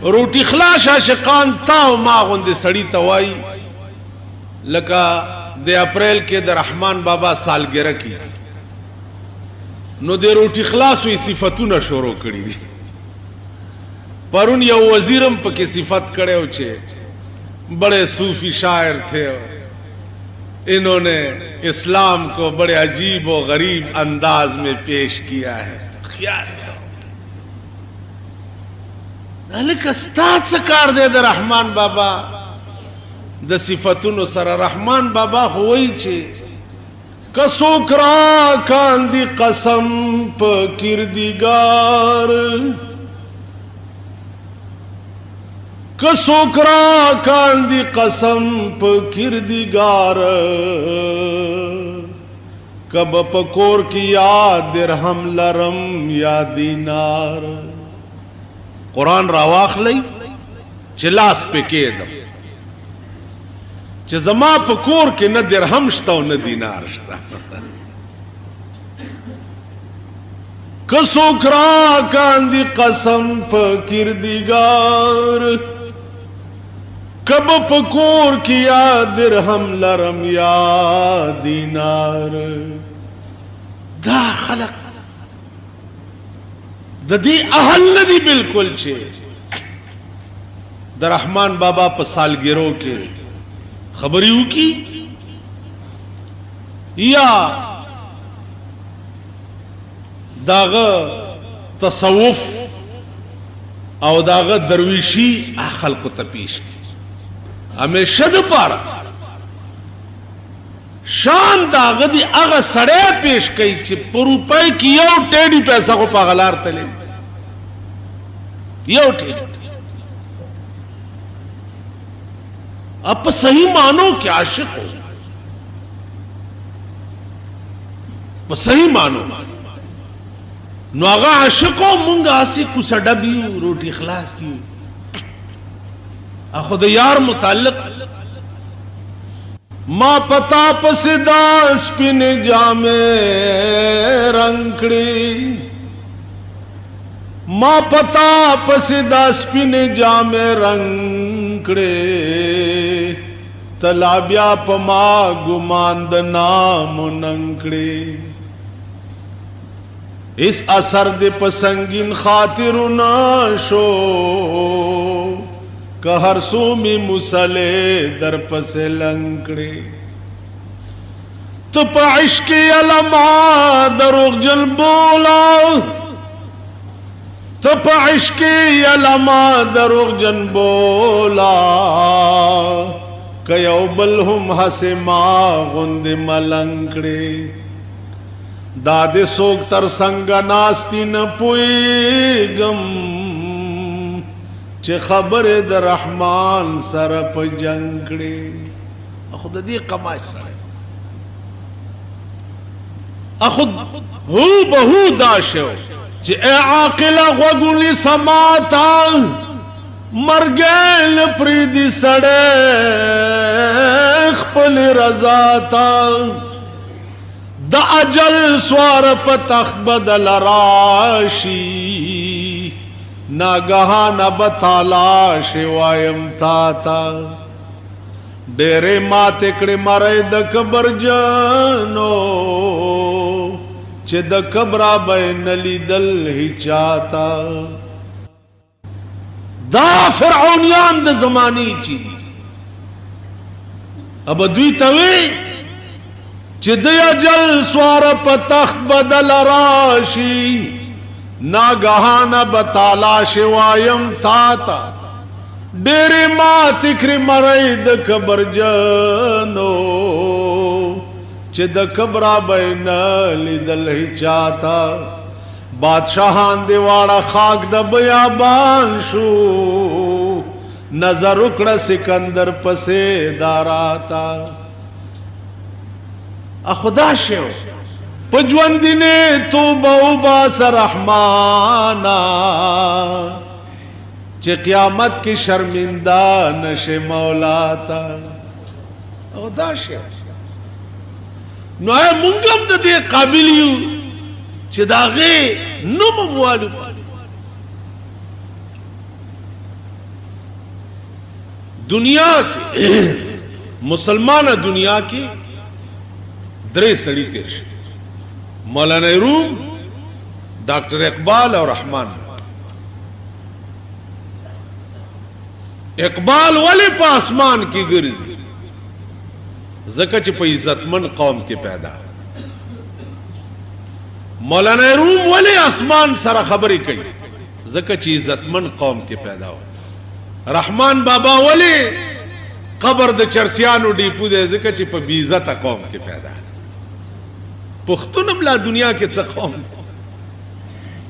روټي خلاص عاشقان تا او ما غوندې سړی ته وایي لکه د اپریل کې د رحمان بابا سالګره کې نو د روټي خلاص وی صفاتونه شروع کړي دي. پرون یو وزیرم پکې صفت کړو چې بڑے صوفی شاعر تھے, انہوں نے اسلام کو بڑے عجیب و غریب انداز میں پیش کیا ہے. خیال لکه استاد څه کار دی د رحمان بابا د صفاتونو سره. رحمان بابا خو وایي چې کڅوک را کاندي قسم په کردګار, کڅوک را کاندي قسم په کردګار, کب پکور کی یاد درهم لرم یا دینار. قرآن را واخلی چې لاس پې کېدم چې زما په کور کې نه درهم شته او نه دینار شته. که څوک را کاندي قسم په کردګار, کب په کور کې یا درهم لرم یا دینار. دا خلق د دې اهل ندي بالکل چې د رحمان بابا په سالګرو کې خبرې وکړي یا داغه تصوف او داغه درویشی خلق ته پیش کړي. همیشه د پاره شان داغه دی هغه سړی پیش کوي چې په روپۍ کې یو ټیډي پیسه خو په غلار تللی, یو ټیډي اپ صحیح مانو کې عاشق ہو, په صحیح مانو نو هغه عاشق ہو. مونږ اسی کوڅه ډبیو روټي خلاص کیو. اخو د یار متعلق ما پتا پسدا سپین جامے رنگڑی, ما پتا پسدا سپین جامے رنگڑے, تلابیا پما گماند نام ننگڑے. اس اثر دے پسنگین خاطر ناشو کہ ہر سو میں مسلے در پس لنکڑے. تو پا عشق علما دروغ جل بولا, تو پا عشق علما دروغ جن بولا, کہ یو بل ہم حس ما غند ملنکڑے. داد سوک تر سنگ ناستی نپوئی گم چې خبر د رحمان سره په جنگ کړي. خود دې قماش سره اخود هو بهو داشو چې اے عاقل غوګونی سماتا مرګل پریدي سړې خپل رضا تا, د اجل سوار په تخت بدل راشي, ناگہان بتالا شوایم تاتا. ڈیرے مات اکڑے مارے د قبر جانو چه د قبرہ بین لیدل ہی چاہتا. دا فرعونیان د زمانی چی اب دوی توی چه د اجل سوار پا تخت بدل راشی, ناگہانا بتالا شوایم تاتا. ڈیرے مات اکری مرید قبر جانو چه د قبرہ بین لیدل ہی چاہتا. بادشاہان دیواڑا خاک د بیابان شو, نظر اکڑا سکندر پسے داراتا. اخدا شو پجوندی نے توبہ باس رحمانا چه قیامت کی شرمندہ نشے مولاتا. اخدا شو نو اے منگم دا دے قابلیو چه دا غی نو مموالو دنیا کې مسلمانه دنیا کې درې سړي تیر شي، مولانا روم، ډاکټر اقبال او رحمان. اقبال ولی په اسمان کې ګرځي؟ ځکه چې په عزتمن قوم کې پیدا. مولانا روم ولی اسمان سره خبرې کوي؟ ځکه چې عزتمن قوم کې پیدا و. رحمان بابا ولی قبر د چرسیانو ډیپو دی؟ ځکه چې په بی عزته قوم کې پیدا. پښتون هم لا دنیا کې څه قوم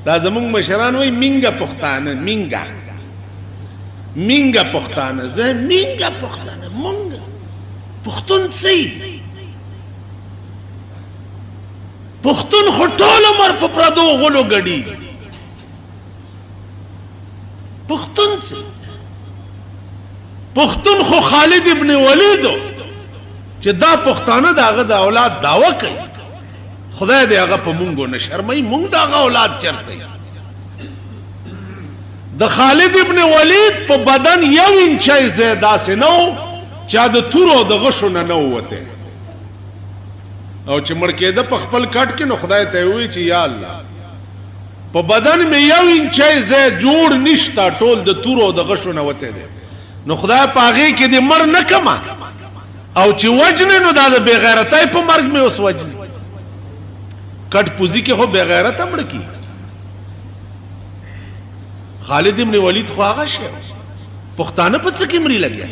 دا زمونږ مشران وایي مینګه پښتانه، مینګه پښتانه، زه مینګه پښتانه، مونږ پښتون څه؟ پښتون خو ټول عمر په پردو غلو ګډي. پښتون څه؟ پښتون خو خالد ابن ولید چې دا پښتانه داغه د اولاد داوا کوي. خدای دې هغه په مونږ نه شرمای، مونږ داغه اولاد چرته. د خالد ابن ولید په بدن 1 انچ زیاده سه نو چا د تورو د غشو نه نو وته، او چې مړ کېده په خپل کټ کې نو خدای ته وی چې یا الله په بدن مې 1 انچ زیاده جوړ نشتا، ټول د تورو د غشو نه وته دي. نو خدای پاغه کې دې مړ نه کما، او چې وجنه نو دا د بے غیرتای په مرګ مې اوس وجنه. کټ پوزي کې خو بے غیرت مړ کی. خالد ابن ولید خو هغه شه پښتانه په څه کې مری لګیا.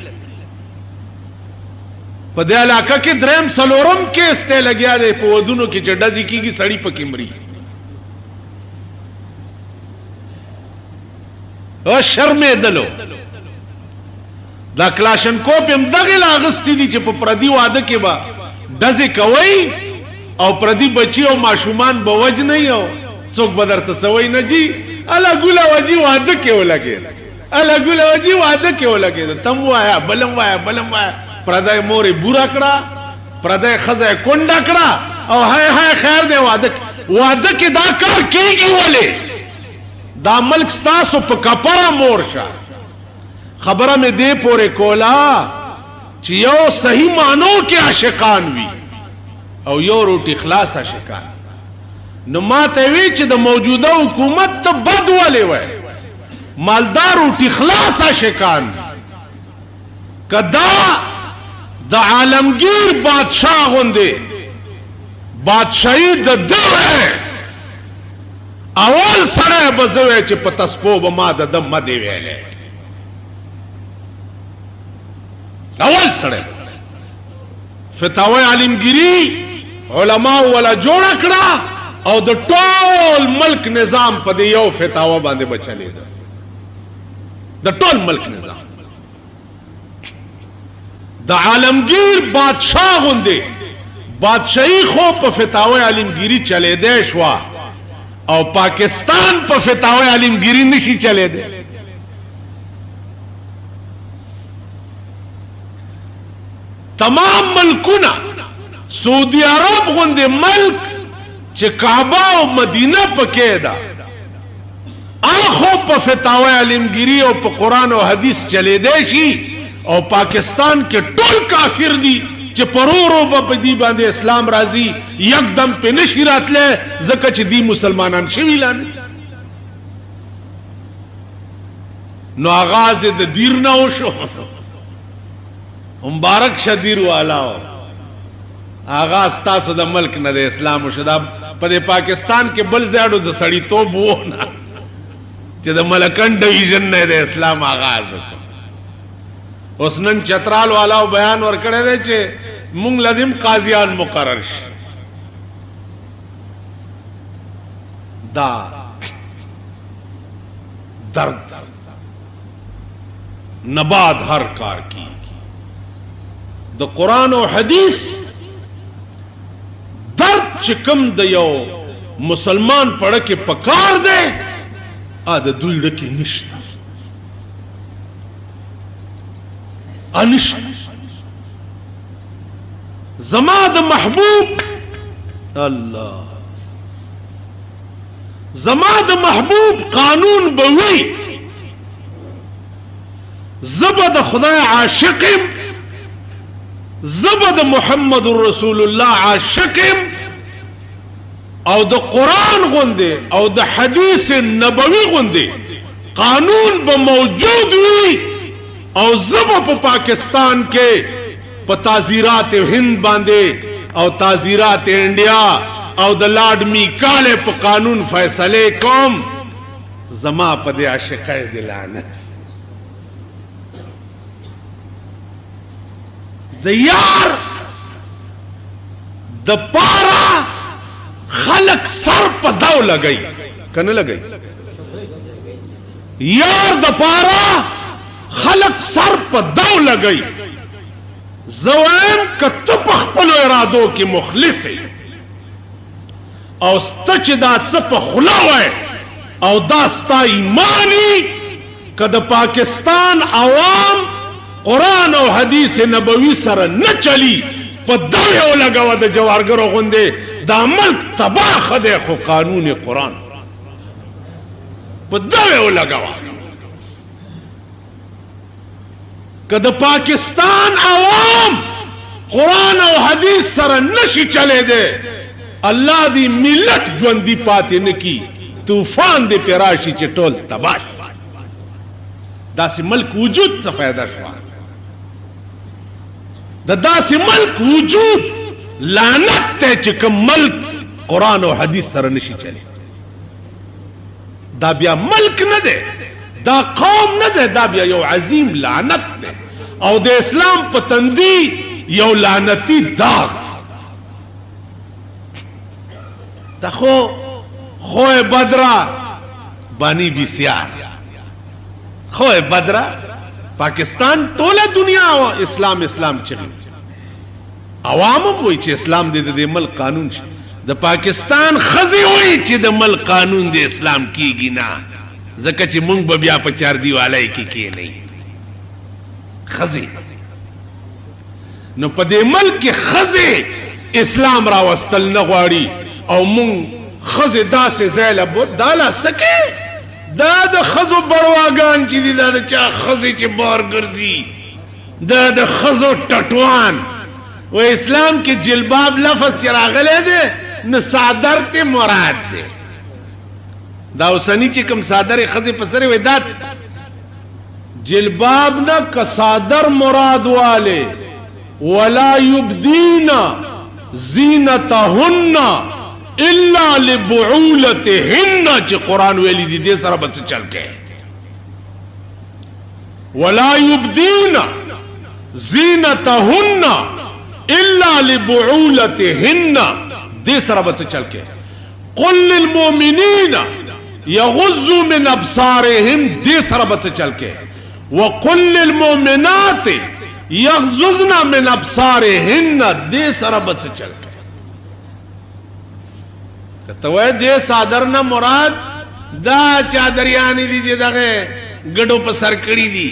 په دې علاقه کې دریم سلورم کې استه لګیا دی، په ودونو کې چې ډزې کیږي سړی په کې مري. او شرمې دلو دا کلاشنکوپ هم دغه لاغستی دي چې په پردي واده کې با ډزې کوي او پردي بچي او ماشومان به وج نه یو څوک بدر تسوي نه جی الا ګولا وجي واده کې ولګي، الا ګولا وجي واده کې ولګي. تم وایا بلم وایا پردای مورې بورا کړه، پردای خزه کونډه کړه، او هاي خیر دی واده کې دا کار کیږي. ولې دا ملک ستاسو په کپره مور شه. خبره مې دې پورې کولا چې یو صحیح معنو کې عاشقان وي او یو روټي خلاص عاشقان. نو ما ته وی چې د موجوده حکومت ته بد ولې وای، مالدار روټي خلاص عاشقان. کدا د عالمگیر بادشاہ غوندې بادشاہي د دغه اول سره بزوي چې په تسبو به ما د دم مدي ویلې. اول سره فتاوی عالمگیری علماء ولا جوړ کړه او د ټول ملک نظام په دې یو فتاوا باندې بچلې ده. د ټول ملک نظام د عالمگیر بادشاہ غوندې بادشاہي خو په فتاوی عالمگیری چلے دے شوا او پاکستان په فتاوی عالمگیری نشي چلے دے. تمام ملکونه سعودی عرب غوندې ملک چې کعبه او مدینه پکې ده اخو په فتاوی عالمگیری او په قرآن او حدیث چلے دے شي، او پاکستان کې ټول کافر دي چې پرورو په دې باندې اسلام راځي یکدم په نشی راتله ځکه چې دی مسلمانان شوي لانه. نو آغاز د دیر نه وشو، مبارک شدیر والا آغاز تاسو د ملک نه د اسلام وشو. دا په پاکستان کې بل ځاړو د سړی توب وو نه چې د ملکن ډیویژن نه د اسلام آغاز وکړ. اوس نن چترال والاو بیان ورکړی دی چې مونږ لازم قاضیان مقرر شي. دا درد نباد هر کار کی د قرآن او حدیث درد چې کم د یو مسلمان پړه کې پکار دی د دوی ډکې نشته انشت. زما د محبوب الله زما د محبوب قانون بوي زبد خدای عاشقم، زبد محمد رسول الله عاشقم، او د قرآن غنده او د حدیث نبوی غنده قانون به موجود وی، او زبا په پاکستان کې په تعزیرات هند باندې او تعزیرات انډیا او د لارډ میکاله په قانون فیصله کوم، زما په دې عاشقه د لعنت د یار د پارا خلق سر په داو لګي کنه لګي، یار د پارا خلق سر په داو لګي، زویم کته په خپل ارادو کې مخلص او ستچ دا څه په خلا وای او دا ستا ایمانی کده پاکستان عوام قرآن او حدیث نبوی سره نه چلی په داو یو لګاوه د جوارګرو غوندې دا ملک تباہ خده، خو قانون قرآن په داو یو لګاوه کده پاکستان عوام قرآن او حدیث سره نشي چلے دے، اللہ دی ملت ژوندی پاتې نکی، طوفان دی پیراشی چې ټول تباہ شي، داسې ملک وجود څه فائدہ شو، د داسې ملک وجود لعنت ته چې کوم ملک قرآن او حدیث سره نشي چلے، دا بیا ملک نه دی، دا قوم نه دی، دا بیا یو عظیم لعنت دی او د اسلام په تندي یو لعنتی داغ. دا خو بدرا بانی بسیار خو بدرا پاکستان ټوله دنیا او اسلام چلی، عوام وای چې اسلام دې د ملک قانون شي، د پاکستان خزي وای چې د ملک قانون د اسلام کیږي نه، ځکه چې مونږ به بیا په چار دیوالای کې نه خزي، نو په دې ملک کې خزي اسلام راوستل نه غواړي او مونږ خزي داسې زیله بود دالا سکه، دا د خزو برواګان چې دي، دا د چا خزي چې بار ګرځي، دا د خزو ټټوان و اسلام کې جلباب لفظ چې راغلی دی نه صادر ته مراد دی، دا اوسنی چې کوم صادر خزي په سره وې دا جلباب نه که صادر مراد والے، ولا یبدینا زینتهن الا لبعولتهن چې قرآن ویلی دی، دې سره بس چل کې ولا یبدینا زینتهن الا لبعولتهن، دې سره بس چل کې قل للمؤمنین یغضوا من ابصارهم، دې سره بس چل کې وقل للمؤمنات یغضضن من ابصارهن، دې سره بس چل کې کته وای دې صادر نه مراد دا چادریانی دي چې دغه ګډو په سر کړی دي،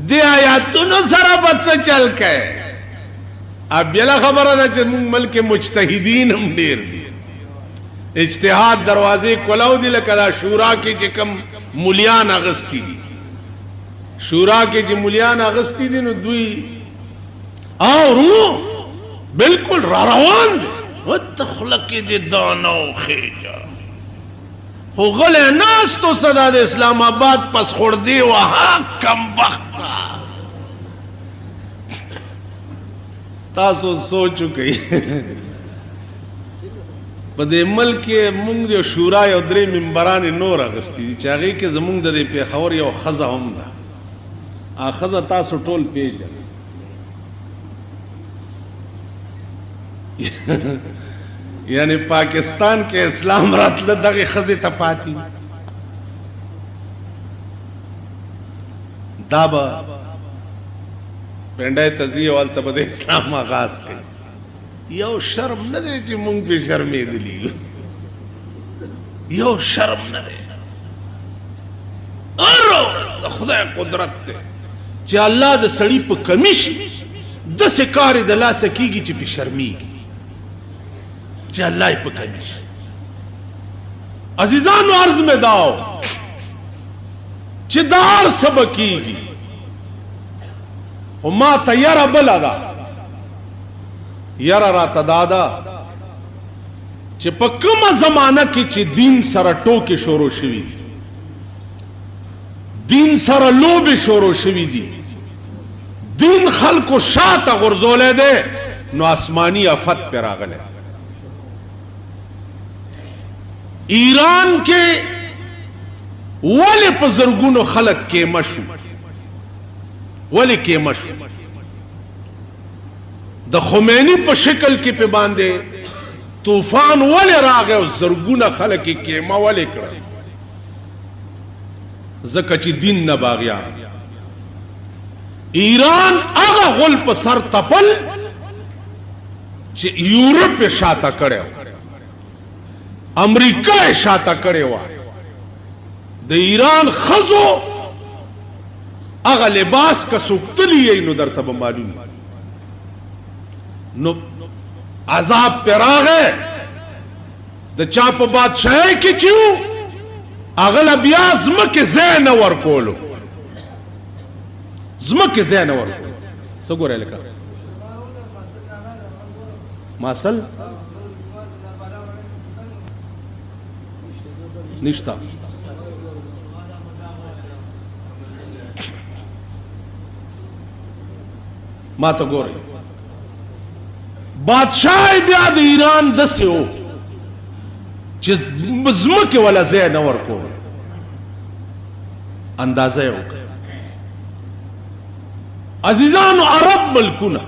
دې آیاتونو سره بس چل کې. اب بلا خبره ده چې ملک مجتهدین هم ډیر دي، اجتهاد دروازې کولاو دي، لکه دا شورا کې چې کوم مولیان اغستی دي، شورا کې چې مولیان اغستی دي نو دوی او رو بالکل را روان دي، وتخلق دي دانو خېجا خو غلې ناس تو صدا د اسلام آباد پس خور دی وها کم وخت تاسو سوچو کوي په دې ملک مونږ یو شورا یو درې منبران نور اغستی دي چې هغه کې زمونږ د پیښور یو خزه هم ده، خزه تاسو ټول پیژنئ یعنی پاکستان کې اسلام راتله دغه خزه ته پاتې، دا به پنډای تزیه والته به د اسلام آغاز کوي، یو شرم نه دی چې مونږ به شرمېدلی، یو شرم نه دی، ارو د خدای قدرت ته چې الله د سړی په کمی شي داسې کار یې د لاسه کېږي چې پې شرمېږي، چې الله یې په کمی شي. عزیزانو عرض مې داو چې دا هر څه به کېږي، او ما ته یره بله ده یره راته دا ده چې په کومه زمانه کې چې دین سره ټوکې شروع شوي دي دین سره لوبې شروع شوي دي دین خلکو شاته غورځولی دی نو آسمانی آفت پې راغلی ایران کې ولې په زرګونو خلک کیمه شو ولې کیمه شو د خمینی په شکل کې په باندې طوفان ولې راغی او زرګونه خلک یې کیمه ولې کړل ځکه چې دین نه باغیا ایران هغه غل په سر تپل چې یورپ یې شاته کړی امریکا یې شاته کړی وه د ایران ښځو هغه لباس که څوک تلي یې نو درته به معلوم نو عذاب پې راغی د چا په بادشاهۍ کې چې و هغه له بیا ځمکې ځای نه ورکولو ځمکې ځای نه ورکولو څه ګورئ لکه ماسل نشته ما ته ګورئ بادشاہ بیا د ایران داسې و چې ځمکې وله ځای نه ورکول اندازه یې وکړه عزیزانو عرب ملکونه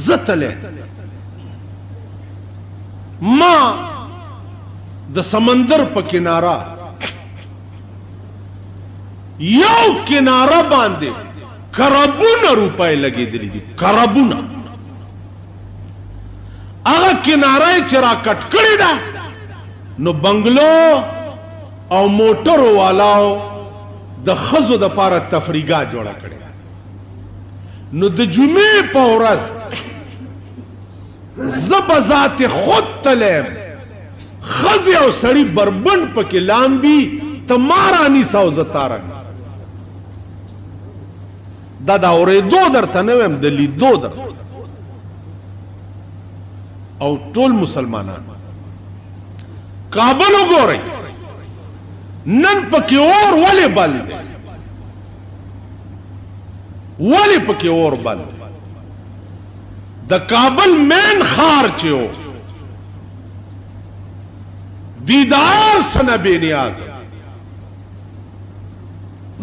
زه تلی ما د سمندر په کناره یو کناره باندې کربونه روپۍ لګېدلي دي کربونه هغه کناره چې را کټ کړې ده نو بنګلو او موټرو والاو د ښځو دپاره تفریحګاه جوړه کړې ده نو د جمعې په ورځ زه به ذات خود تلیم ښځې او سړي بربنډ پکې لامبي ته ما رانیسه او زه تا رانیسه دا د اورېدو درته نه ویم د لیدو درته او ټول مسلمانان کابل وګورئ نن پکې اور ولې بل دی ولې پکې اور بل دی د کابل مین ښار چې و دیدار سنه بې نیازه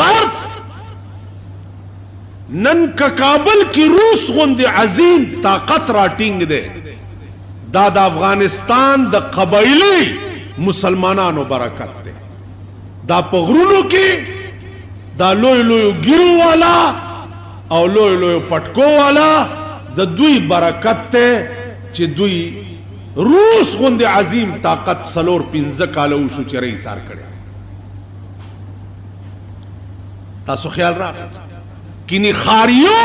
دار نن که کابل کی روس غوندې عظیم طاقت را ټینګ دی دا د افغانستان د قبایلي مسلمانانو برکت دی دا په غرونو کې دا لوی لوی ګیرو والا او لوی لوی پټکو والا د دوی برکت دی چې دوی روس غوندې عظیم طاقت 4-5 کاله وشو چې رئیس سار کړی تاسو خیال راغلی کینی خاریو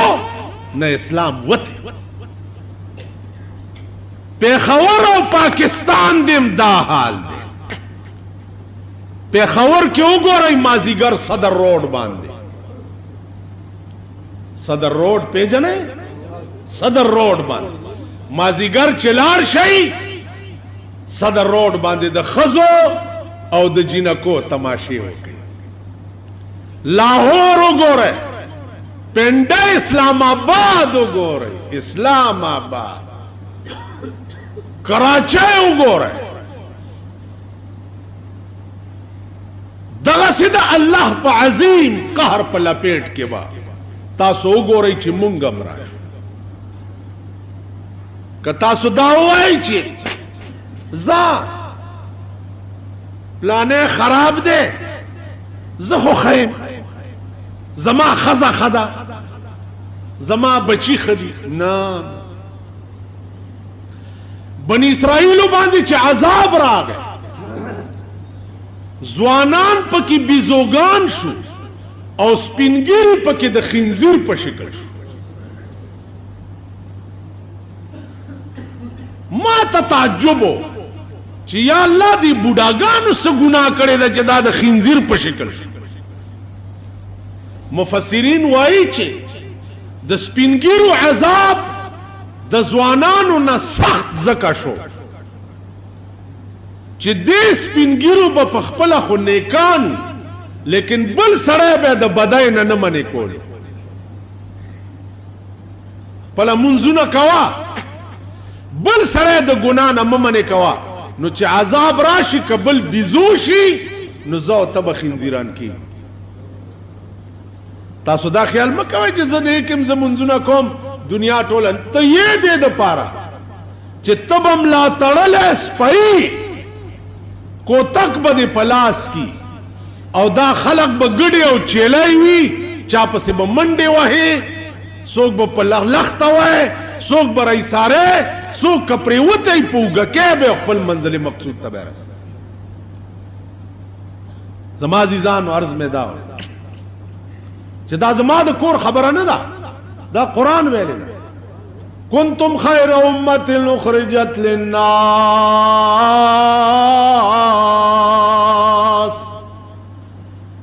نه اسلام وته پیښور او پاکستان دیم دا حال دی پیښور کې وګورئ مازیګر صدر روډ باندې صدر روډ پیژنئ صدر روډ باندې مازیګر چې لاړ شئ صدر روډ باندې د ښځو او د جینکو تماشې وکړئ لاهور وګورئ پنډه اسلام آباد وګورئ اسلام آباد کراچۍ وګورئ دغسې د الله په عظیم قهر په لپیټ کې به تاسو وګورئ چې مونږ هم راشو که تاسو دا ووایئ چې زه پلانې خراب دی زه خو ښه یم زما ښځه ښه ده زما بچي ښه دي نه بني اسرائیلو باندې چې عذاب راغی ځوانان پکې بیزوګان شو او سپینګیري پکې د خنزیر په شکل شو ما ته تعجب و چې یا الله دې بوډاګانو څه ګناه کړې ده چې دا د خنزیر په شکل شو مفسرین وایي چې د سپینګیرو عذاب د ځوانانو نه سخت ځکه شو چې دې سپینګیرو به په خپله خو نیکان لیکن بل سړی به د بدۍ نه نه منې کولی خپله منځونه کوه بل سړی د ګناه نه مه منې کوه نو چې عذاب راشي که بل بیزو شي نو زه او ته به خنزیران کېږي تاسو دا خیال مه کوئ چې زه نیک یم زه منځونه کوم دنیا ټوله ته یې دې دپاره چې ته به ملا تړلی سپی کوتک به دې په لاس کی او دا خلق به ګډې او چیلی وي چا پسې به منډې وهې څوک به په لخته وای څوک به رئیساره څوک که پرېوتی په اوږهکۍ به خپل منزل مقصود ته به رسي زما عزیزانو عرض مې دا چې دا زما د کور خبره نه ده دا قرآن ویلی ده کنتم خیر امت اخرجت للناس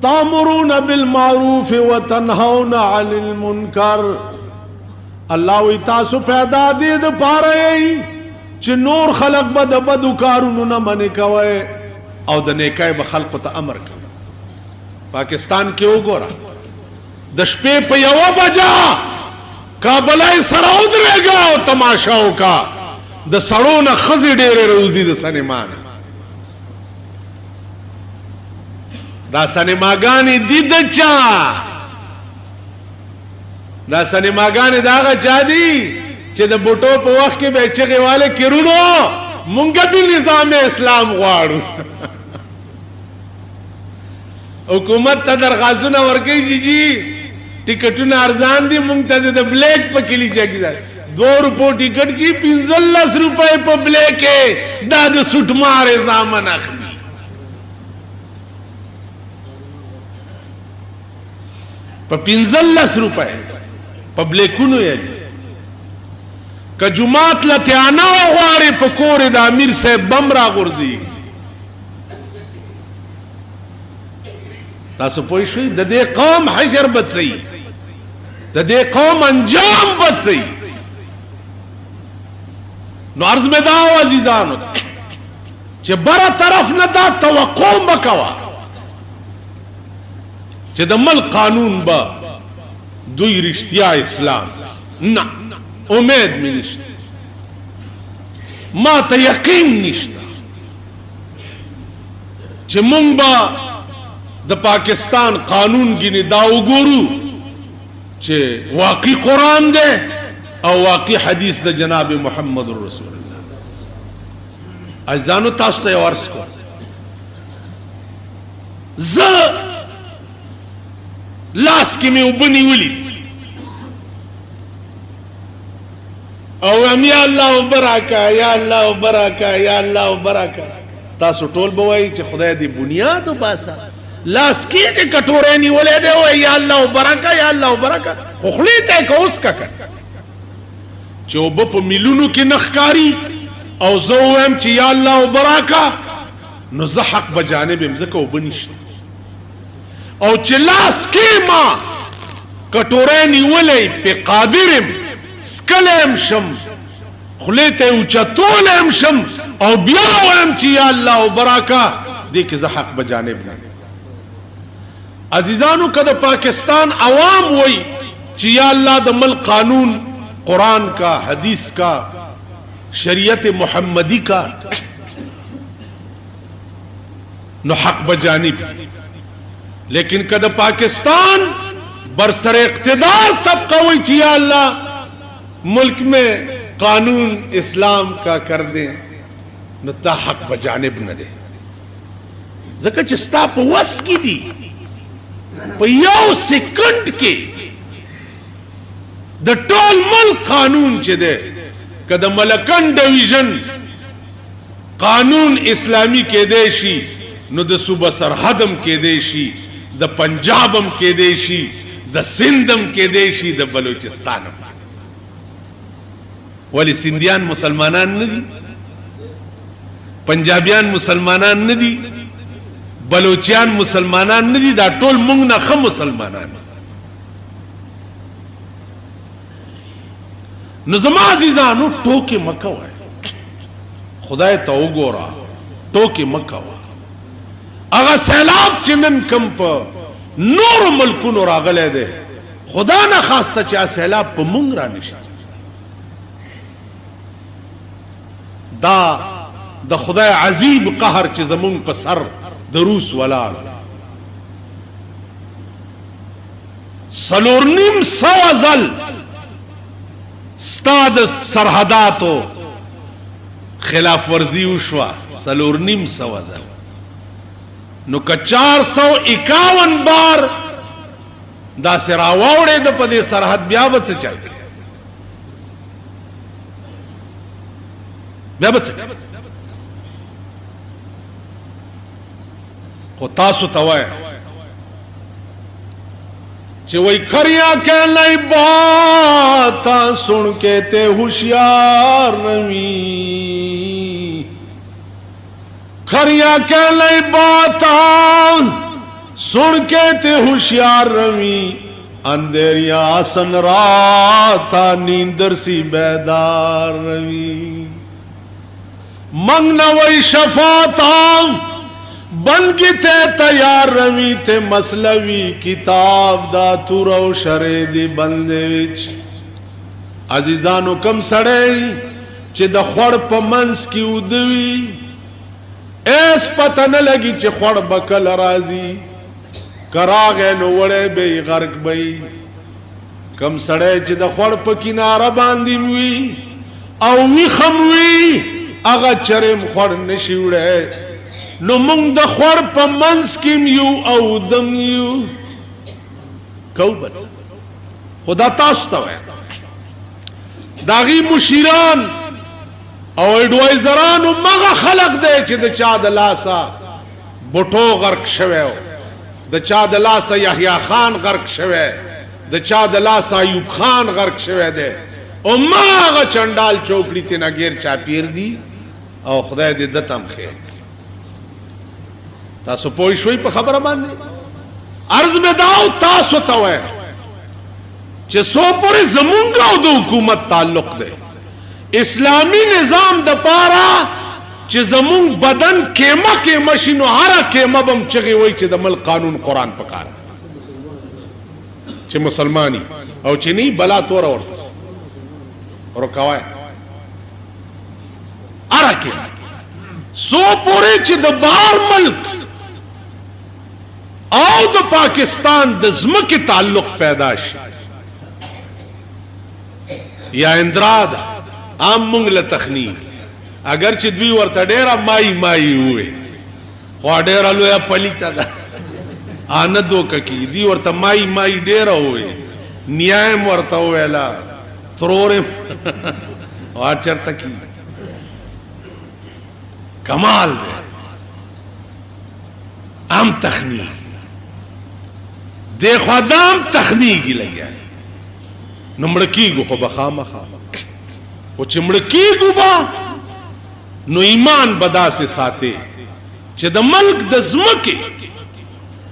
تامرون بالمعروف وتنهون عن المنکر الله وی تاسو پیدا دې د پاره چې نور خلق به د بدو کارونو نه منې کوئ او د نیکۍ به خلقو ته امر کوي پاکستان کې وګوره د شپې په 1 بجه کابلای سره ودرېږه او تماشا وکړه د سړو نه ښځې ډېرې روزي د سینما نه دا سینماګانې دي د چا دا سینماګانې د هغه چا دي چې د بوټو په وخت کې به چغې والے کیرونو مونږ به نظام اسلام غواړو حکومت ته درخواستونه ورکوي چې جی ټکټونه ارزان دي مونږ ته د بلیک په کلي چګي ده 2 روپو ټکټ چې 15 روپۍ په بلیک دا د سټمارې زامن اخلي په 15 روپۍ په بلیکونو یې که جماعت لتیانا غواړي په کور د امیر صاحب بم را غورځي تاسو پوه شئ د دې قوم حشر بد صحیح د دې قوم انجام بد صحیح نو عرض میں دا عزیزانو چې بره طرف نه دا توقع مکوه چې د ملک قانون با دوی رښتیا اسلام نه امید می نشته ما ته یقین نشته چې مونږ به د پاکستان قانون ګینې دا وګورو چې واقعي قرآن دی او واقعي حدیث د جناب محمد رسول الله عزیزانو تاسو ته یو عرض کوم زه لاس کې مې اوبه نیولي او یم یا الله وبرکه یا الله وبرکه یا الله وبرکه تاسو ټول به وایي چې خدای دې بنیاد وباسه لاس کې دې کټورې نیولې دی وایي یا الله وبرکه یا الله وبرکه خو خولې ته یې که اوس ککه چې اوبه په میلونو کې نه ښکاري او زه ووایم چې یا الله وبرکه نو زه حق به جانب یم ځکه اوبه نشته او چې لاس کې ما کټورې نیولې په قادر یم سکلم شم خولې ته یې اوچتولم شم او بیا وایم چې یا الله وبرکه دې کې زه حق به جانب نه عزیزانو که د پاکستان عوام وای چې یا الله د ملک قانون قرآن کا حدیث کا شریعت محمدی کا نو حق بجانب لیکن که د پاکستان برسر اقتدار طبقہ وای چې یا الله ملک میں قانون اسلام کا کر دیں نو تا حق بجانب نہ دے ځکه چې ستا په وس کې دي په 1 سکند کې د ټول ملک قانون چې دی که د ملکن ډویژن قانون اسلامی کې دی شي نو د صوبه سرحدم کې دی شي د پنجابم کې دی شي د سندم کې دی شي د بلوچستانم ولی سندیان مسلمانان نه دي پنجابیان مسلمانان نه دي بلوچیان مسلمانان نه دي دا ټول موږ نه ښه مسلمانان نو زما عزیزانو ټوکې مه کوئ، خدای ته وګوره، ټوکې مه کوه. هغه سیلاب چې نن کم په نورو ملکونو راغلی دی، خدا نه خواسته چې سیلاب په مونږ را نشي. دا د خدای عظیم قهر چې زمونږ په سر د روس ولاړ، 4.5 ځل ستا د سرحداتو خلاف ورزی وشوه، 4.5 ځل. نو که 451 بار دا سې راواوړې د په دې سرحد، بیا به څه چل، بیا به څه. خو تاسو ته وایم چې وای کھریاں کہلائی باتا سن کے تے ہوشیار نوی، کھریاں کہلائی باتا سن کے تے ہوشیار نوی، اندھیریاں آسن راتا نیندر سی بیدار نوی. منگنا وی شفاتا بلگی تے تیار روی تے مسلوی کتاب دا تو رو شرے دی بندے وچ. عزیزانو کم سڑے چے دا خوڑ پا منس کی ادوی، ایس پتہ نہ لگی چے خوڑ بکل رازی، کراغے نو وڑے بے غرق بئی. کم سڑے چے دا خوڑ پا کنارہ باندی موی او وی خموی، اگا چرم خوڑ نشیوڑے. نو مونږ د خوړ په منځ کې یو او دم یو کو بچ. خدا تاسو ته وایم داغي مشیران او اډوایزرانو مغه خلق دی چې د چا د لاسه بوټو غرق شوی، د چا د لاسه یحیی خان غرق شوی، د چا د لاسه ایوب خان غرق شوی دی، او مغه چنډال چوکړی ته نګیر چا پیر دی. او خدای دې دتم خیر. تاسو پوه شوي په خبره باندې؟ عرض مې داو تاسو ته وایم چې څو پورې زمونږ او د حکومت تعلق دی، اسلامی نظام د پاره چې زمونږ بدن کېمه کېمه شي، نو هره کېمه به م چغې وایي چې د ملک قانون قرآن پکار چې مسلمانی، او چې نه بلا توره ورپسې ورکوای. هره کېمه څو پورې چې د بهر ملک او د پاکستان د ځمکې تعلق پیدا شي، یا اندرا ده عام مونږ له تخنیک، اگر چې دوی ورته ډېره مای مای ووې، خو ډېره لویه پلیته ده آنه دوکه کېږي. دوی ورته مای مای ډېره ووې، نیایم ورته وویله، ترورم هر چېرته کېږي. کمال ده ام تخنیک دیکھو دام تخنیکی لگیا نو مڑکیگو خو بخامخا، او چه مڑکیگو با نو ایمان بدا سے ساتے چه دا ملک دا زمکی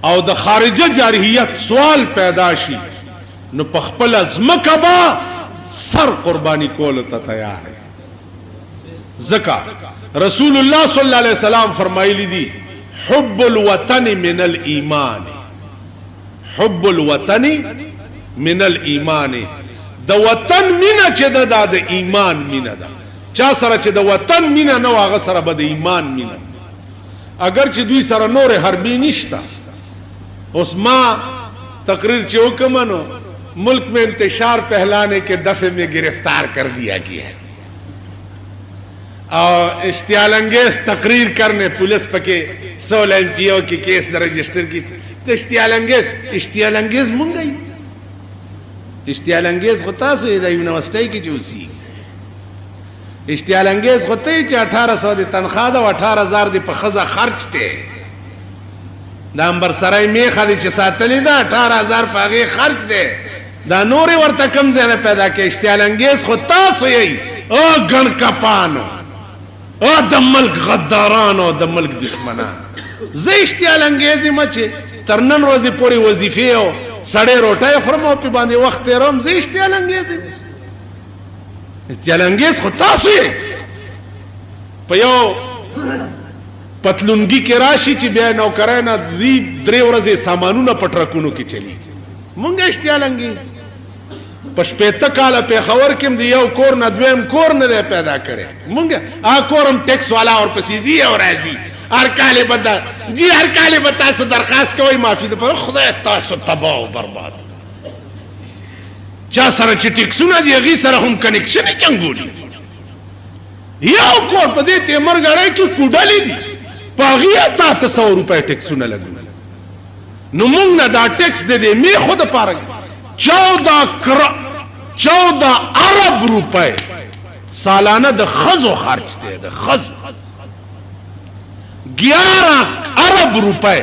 او دا خارجہ جارحیت سوال پیدا شی، نو پخپل زمکا با سر قربانی کولتا تیار ہے. زکا رسول اللہ صلی اللہ علیہ وسلم فرمائی لی دی حب الوطن من الایمان، حب الوطن من الایمان. د وطن مینا چې دا د ایمان مینا ده. چا سره چې د وطن مینا نو هغه سره به د ایمان مینا. اگر چې دوی سره نور حربی نشتا. اوس ما تقریر چې وکمنو ملک میں انتشار پہلانے کے دفعے میں گرفتار کر دیا گیا ہے، اور اشتعال انگیز تقریر کرنے پولیس پکے 16 MP کی کیس رجسٹر کی تو اشتعال انگیز منگئی. اشتعال انگیز خطا سو دا یونیورسٹی کی چوسی اشتعال انگیز خطا ہی 1800 دی تنخواہ دا و 18,000 دی پا خزا خرچ تے دا امبر سرائی میخا دی چه ساتلی دا 18,000 پا غی خرچ دے دا نوری ورطا کم زینے پیدا کے اشتعال انگیز خطا سو یہی او گن کپانو او دا ملک غدارانو دا ملک دشمنان زی اشتعال انگیزی مچے ترنن روزی پوری وظیفی ہو سڑے روٹائی خرمو پی باندی وقت روم زی اشتعال انگیزی چلنګیز خو تاسو یې په یو پتلونګي کې راشي چې بیا نوکرای نه زی 3 ورځې سامانونه په ټرکونو کې چلی مونږ اشتیالنګي په 15 کاله پیښور کې د یو کور نه دویم کور نه پیدا کړي مونږ کورم ټیکس والا اور پسیزي او راځي هر کاله بدا جی هر کاله بتا سو درخواست کوي معافي د پر خدای تاسو تباہ او برباد چا سره چې ټیکسونه دی غي سره هم کنیکشن چنګولي یو کور په دې ته مرګړای کې کوډلې دي پاغیا تا 100 روپے ټیکسونه لګول نو مونږ نه دا ټیکس دې می خود پاره 14 ارب روپے سالانه د خزو خرچ دی د خزو 11 ارب روپے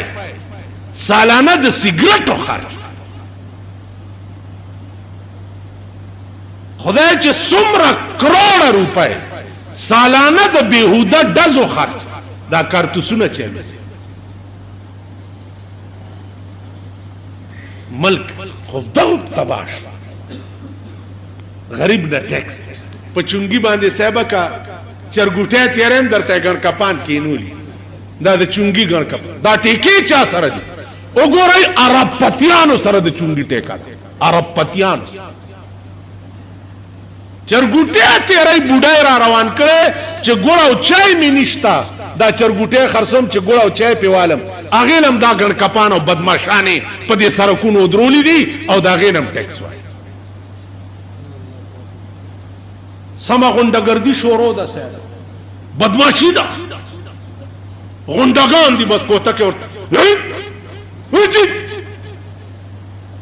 سالانه د سیګریټو خرچ دی خدای چې څومره کروڑ روپے سالانه د بیهوده ډزو خرچ دا کارتوسونه چلي ملک خو دغه تباش غریب نه ټیکس په چونګي باندې صاحب کا چرګوټه تیرم درته ګن کپان کینولي دا د چونګي ګن کپان دا ټیکي چا سره دي وګورئ عرب پتیانو سره د چونګي ټیکا عرب پتیانو چرګوټه تیرای بوډای را روان کړي چې ګوړ او چای می نشتا دا چرګوټه خرڅوم چې ګوړ او چای پیوالم اغیلم دا ګن کپان او بدمعشانه په دې سرکونو درولې دي او دا غینم ټیکس وای سما غونډګردي شورو ده سه بدمعشي ده غونډګان دي بد کوته کې ورته وځي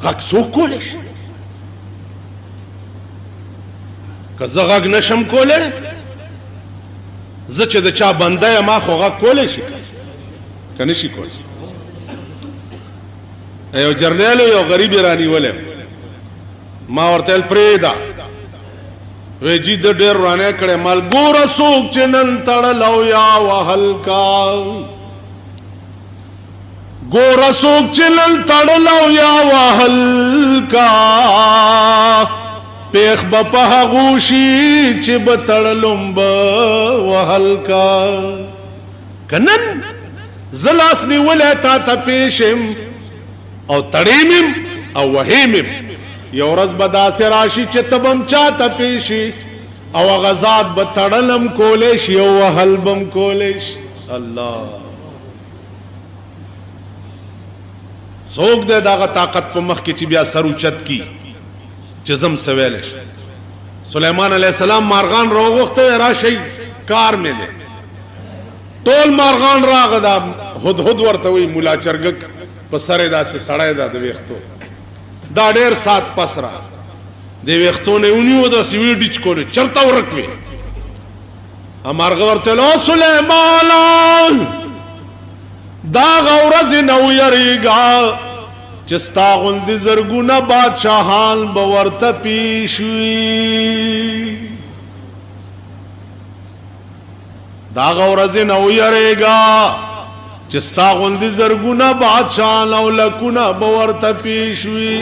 غږ سو کولش که زه غږ نشم کولی زه چې د چا بنده یم ما خو غږ کولی شي که نشي کولی یو جرنیل یو غریب یې رانیولی ما ورته ویل پرېږده وی جي د ډېر ورانی کړی مال ګوره څوک چې نن تړلو یا وهل کا ګوره څوک چې نن تړلو یا وهل کا پیخ بپا غوشی چې بتړلم با وهل کا کنن زلاس نیولې تا ته پیشم او تړیمم او وهیمم یو ورځ به داسې راشي چې تبم چاته پیشي او غزاد به تړلم کولی شي او وهل بم کولی شي الله څوک دی دغه طاقت په مخ کې چې بیا سر اوچت کی چې زم سویلش سلیمان علیہ السلام مارغان راوغخته راشي کار مې ده ټول مارغان راغه دا هدهد ورته وی مولا چرګ په سره داسې سړی دا د ویختو دا ډېر سات پس را د ویختو نه ونیو دا سوي ډیچ کول چرته ورکوي امرغه ورته لو سلیمان دا غورز نو یریګا چستا غوندې زرګونه بادشاہان به ورته پیش وي دا غورز نو یریګا چستا غوندې زرګونه بادشاہان او لکونه به ورته پیش وي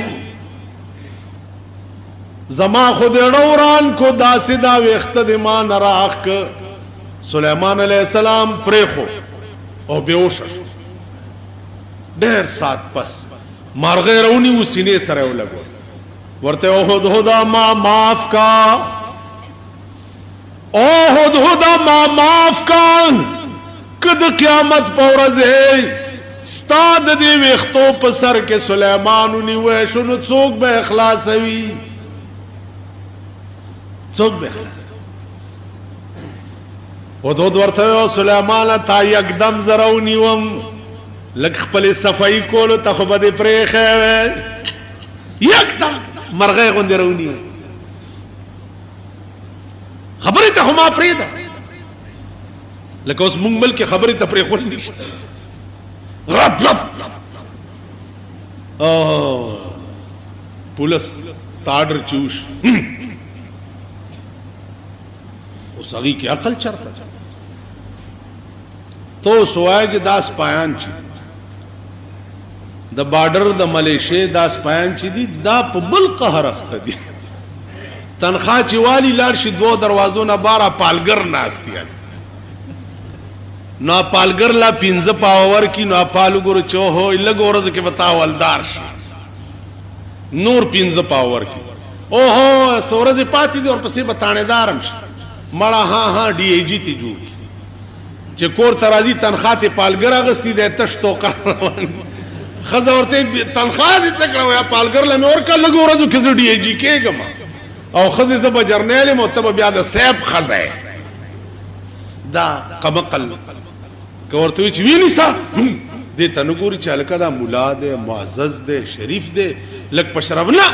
زما خود ډوران کو داسې دا وخت د ما نراخ ک سلیمان علیہ السلام پرېخو او بیوش ډېر سات پس مارغه رونی و سینې سره ولګو ورته او هدهدا ما معاف کا او هدهدا ما معاف کا کد قیامت پورزه استاد دی وختو په سر کې سليمان نیوې شنو څوک به اخلاص وي څوک به اخلاص هدهد ورته او سليمان تا یکدم زرو نیوم لک خپل صفائی کولو ته خو بده پرېخه یکدم مرغه غوندې رونی خبره ته هم پرېده لکه اوس مونږ ملک خبره ته پرېخول نشته غضب او پولیس تاډر چوش اوس هغه کې عقل چرته تو سوای چې داس پایان چی د بارډر د ملیشه داس پایان چی دي دا په بل قهر اخته دي تنخوا چې والی لاړ شي 2 دروازو نه باره پالګر ناست دی نو پالګر لا 15 پاور کی نو پالو ګور چوهو لګ ورځ کې بتاولدار شي نور 15 پاور کی اوهو سورج پاتې دي اور پسې بتانے دارم شي مړه ها ډي اي جي ته جوړ چې کور ترازی تنخوا ته پالګر اغستی د تشتو کار خزه ورته تنخوا دې څکړه یا پالګر لمه اور کا لګ ورځ کې ډي اي جي کېګم او خزه زب جرنیل متب بیا د سیب خزه دا قمقل کورته چې ویني سا دې تنګوري چالکا دا مولا دې معزز دې شریف دې لک پشربنا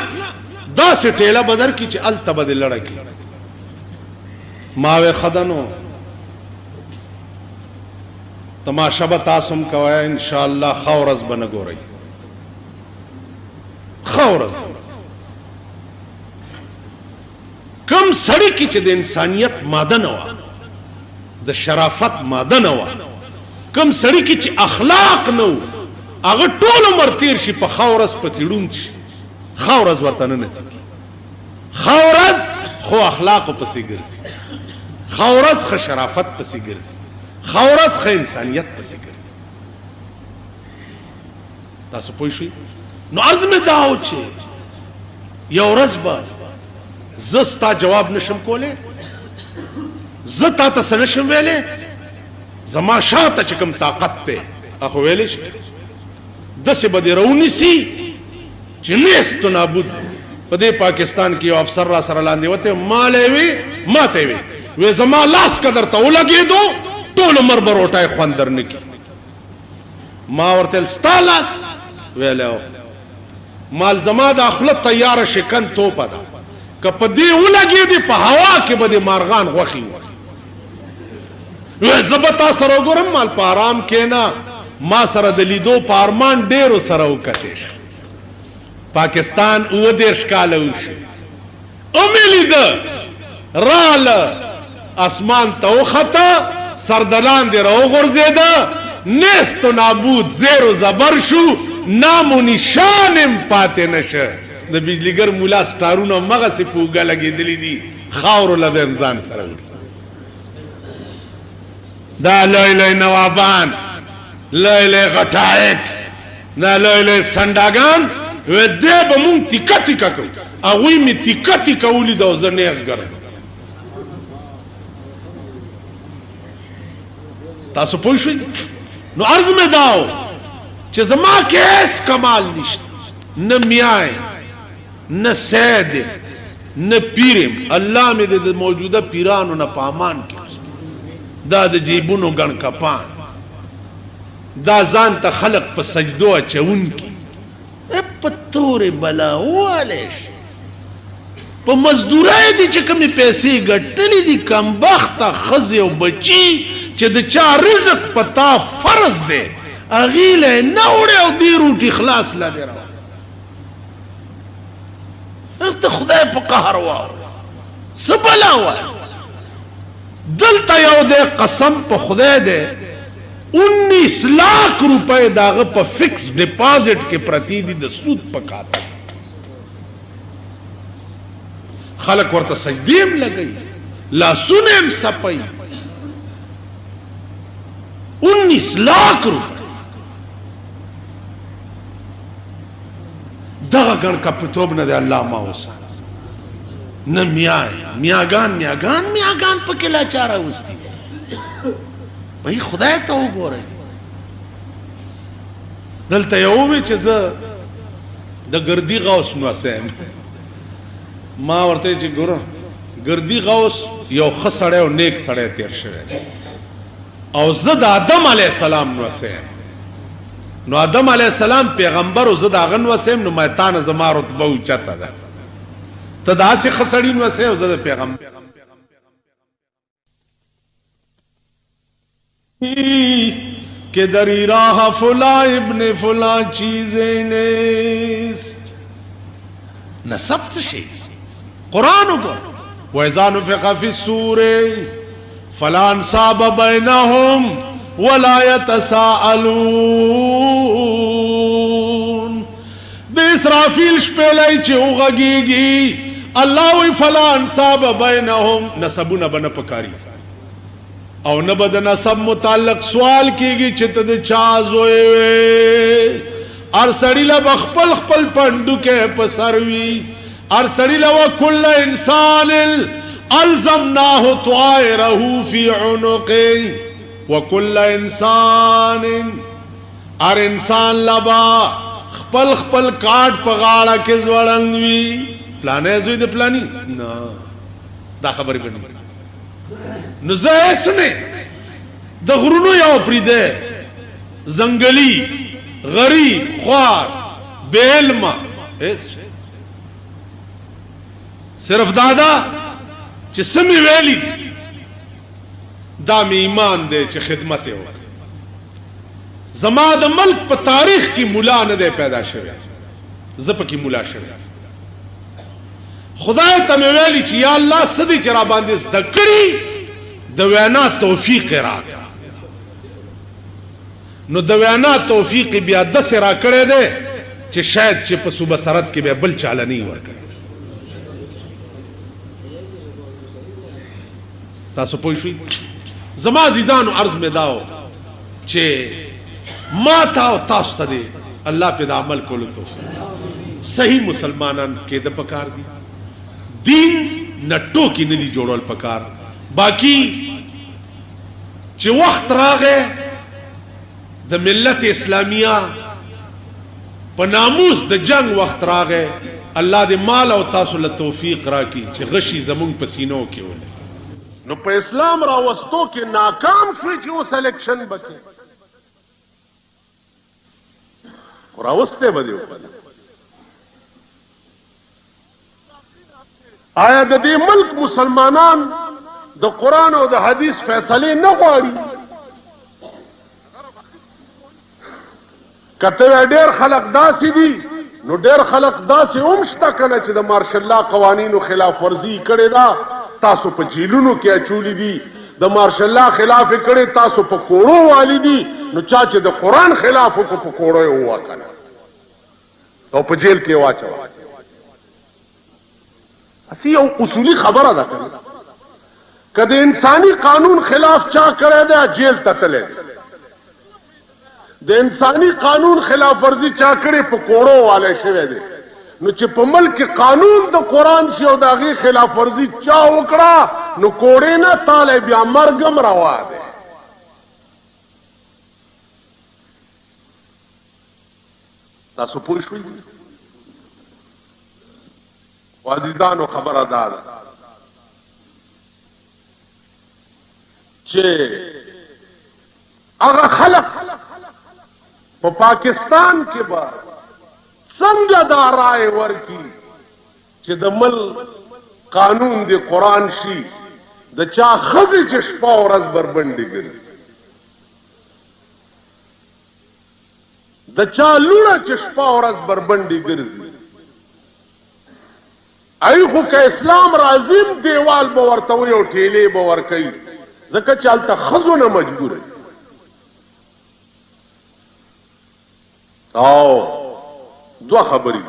دا سه ټیلا بدر کی چې التبد لړکی ماوه خدنو تماشا به تاسم کوي ان شاء الله خورز بنګوري خورز کم سړی کی چې د انسانیت ماده نه و د شرافت ماده نه و کم سړی کی چې اخلاق نه و هغه ټول عمر تیر شي په خورز پسیډون شي خورز ورته نه نسی خورز خو اخلاق پسې ګرځي خورز خو شرافت پسې ګرځي خورز خو انسانیت پسې ګرځي تاسو پوه شئ نو عرض مې داو چې یو ورځ به زستا جواب نشم کوله زتا ته نشم ویلې زما شاته چې کوم طاقت ته اخو ویلې شي دسه بده رونی سي چې نست نابود په دې پاکستان کې یو افسر را سره لاندې وته مالې وی ماته وی زما لاس قدر ته ولګېدو ټول عمر بروټای خوندر نکی ما ورته ستالاس ویلو مال زما د خپل تیار شکن توپه ده که په دې ولګې دي په هوا کې به د مارغان غوښي وي زبتا سره وګورم مال په آرام کې نه ما سره د لیدو په ارمان ډېرو سره وکتې پاکستان 19 کاله وشي امې لیده راله اسمان ته وخته سردلان دې راوغورځېده نیست و نابود زیر و زبر شو نام و نشانم پاتې نشه د بجلیګر مولا سټارونه مغه سي پوګه لګېدلې دي خاور له ځان سره دا لوی نوابان لوی غټایټ دا لوی سنداګان و دې به مونږ تیکا تیکا کوو هغوی مې تیکا تیکا ولید او زه نیغ ګرځم تاسو پوه شئ نو عرض مې داو چې زما کې هیڅ کمال نشته نه میای نه سید نه پیرم الله مې د موجوده پیرانو نه پامان کې دا د جیبونو ګڼ کپان دا ځان ته خلق په سجدو اچون کی په تورې بلا والش په مزدورای دي چې کومې پیسې ګټلې دي کمبخته ښځې او بچي چې د چا رزق پتا فرض دی هغې له نه وړې او دې روټي خلاص لا دې راوړه ته خدای په قهر واوره څه بلا وایه دلته یو دی قسم په خدای دی 19 लाख روپے داغه په فکس ډیپازټ کې پرتی دي د سود په کاته خلک ورته سجدیم لګي لاسونه هم سپي 19 लाख روپے دغه ګڼ کپتوب نه دی الله ما اوسه نه میاګان پکې لاچاره اوسدي بھئی خدای ته وګورئ دلته یو وی چې زه د ګردی غوث نوسم ما ورته چې ګوره ګردی غوث یو ښه سړی او نیک سړی تیر شوی او زه د آدم علیه السلام نوسم نو آدم علیه السلام پیغمبر او زه د هغه نوسم نو میتانه زما رتبه اوچته ده ته داسې ښه سړي نوسې او زه د پیغمبر کہ دری راہ فلا ابن فلا چیزیں نیست نسب سے شئی قرآن کو وَإِذَا نُفِخَ فِي الصُّورِ فَلَا أَنْسَابَ بَيْنَهُمْ وَلَا يَتَسَاءَلُونَ د اسرافیل شپېلۍ چې وغږېږي الله وی فلا انصاب بینهم نسبونه بنه پکاري او نه بد نسب متعلق سوال کیږي چې ته د چا زوی وې ار سړی له خپل خپل پندو کې پسروي ار سړی له کل انسان الزمناه طائره في عنقه وكل انسان ار انسان لبا خپل خپل کاټ په غاړه کې زوړندوي پلانې زوی د پلانی نه دا خبرې کوي نو زه اسنه د غرونو یو پریده زنګلی غریب خوار بیلما صرف دادا چې سمې ویلي دا می ایمان دی چې خدمت یې وکړي زما د ملک په تاریخ کې مولا نه دی پیدا شوی زه پکې مولا شوی خدای ته مې ویلي چې یا الله څه دې چې را باندې زده کړي د وینا توفیق راکړه نو د وینا توفیق بیا داسې را کړی دی چې شاید چې په صوبه سرحد کې بیا بل چاله نه ورکړي تاسو پوه شئ زما عزیزانو عرض مې داو چې ما تا او تاسو ته دی الله په د عمل کولو توفیق صحیح مسلمانان کې د پکار دي دین نټو کې نه دي جوړول پکار باقی چې وخت راغې د ملت اسلامیه په ناموس د جنگ وخت راغې الله دې مال او تاسو له توفیق راکړي چې غشي زمونږ په سینو کې ولې نو په اسلام راوستو کې ناکام شوي چې اوس الیکشن بکې راوسته به دې آیا د دې ملک مسلمانان د قرآن او د حدیث فیصله نه غواړي کته ډېر خلق داسې دي نو ډېر خلق داسې هم شته کنه چې د مارشل الله قوانینو خلاف ورزي کړې ده تاسو په جیلونو کې اچولې دي د مارشل الله خلاف کړې تاسو په کوړو والی دي نو چا چې د قرآن خلاف کو په کوړو یې هوا کنه او په جیل کې واچو اسی یو اصولی خبره ده کنه کده انسانی قانون خلاف چا کړی دی جیل ته تللی د انسانی قانون خلاف ورزي چا کړی په کوړو والی شوی دی نو چې په ملک قانون د قرآن شي او د هغې خلاف ورزي چا وکړه نو کوړې نه تالی بیا مرګ هم روا دی تاسو پوه شوئ عزیزانو خبره دا ده چې هغه خلق په پاکستان کې به څنګه دا رائے ورکي چې د ملک قانون د قرآن شي د چا ښځې چې شپه ورځ بربنډې ګرځي د چا لوڼه چې شپه ورځ بربنډې ګرځي ای خو که اسلام راځیم دیوال به ورته وي او ټیلې به ورکوي ځکه چې هلته ښځو نه مجبور وي او دوه خبرې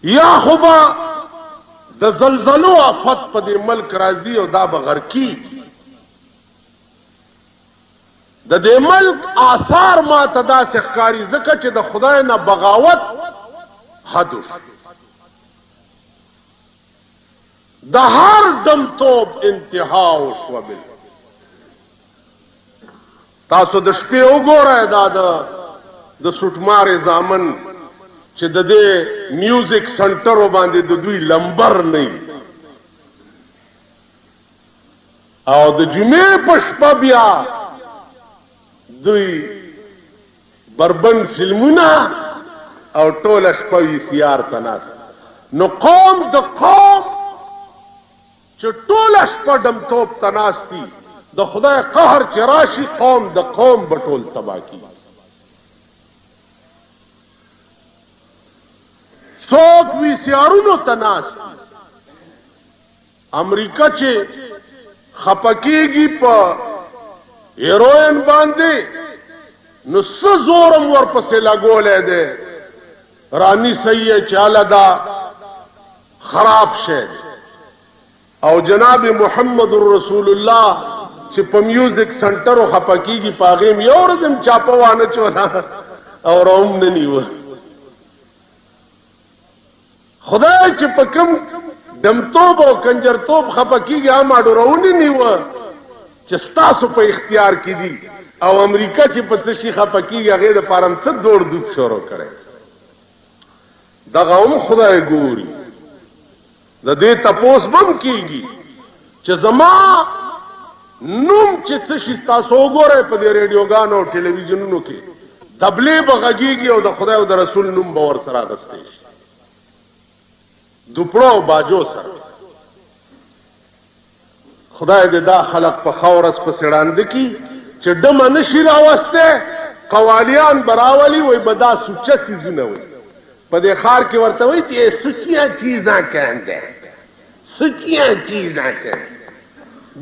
یا خو به د زلزلو آفت په دې ملک راځي او دا به غرقي د دې ملک آثار ما ته داسې ښکاري ځکه چې د خدای نه بغاوت حد د هر دمتوب انتها وشوه تاسو د شپې وګورئ دا د سوټمارې زامن چې د دې میوزیک سنټرو باندې د دوی لمبر نه او د جمعې په شپه بیا دوی بربند فلمونه او ټوله شپه وي سیار ته ناست نو قوم د قوم چې ټوله شپه ډمتوب ته ناست دي د خدای قهر چې راشي قوم د قوم به ټول تباه کیږي څوک وي سیارونو ته ناست امریکا چې خپه کېږي په هیروین باندې نو څه زورم ورپسې لګولی دی رانی صحیح چاله دا خراب شی او جناب محمد رسول الله چې په میوزیک سنټر او خپکیږي پاغیم یو ورځم چاپوانه چولا او روم نه نیو خدای چې په کوم دمتوب او کنجرتوب خپکیږي ما ډورونه نیو چې ستاسو په اختیار کې دي او امریکا چې په څه شي خپکیږي هغه د پارم څه دوړ دوب شروع کړي دغه هم خدای ګوري د دې تپوس بم کیږي چې زما نوم چې څه شي تاسو وګورئ په دې ریډیوګانو او ټلویزیونونو کې دبلې بغږیږي او د خدای او د رسول نوم به ور سره اخیستی شي دوپړو باجو سره خدای دې دا خلق په خورس په سړاند کی چې دمه نشي راوسته قوالیان براولي وای بدا سوچه سيزونه وای په دې خار کې ورته وای چې سوچیا چیزاں کنده سوچیا چیزاں کنده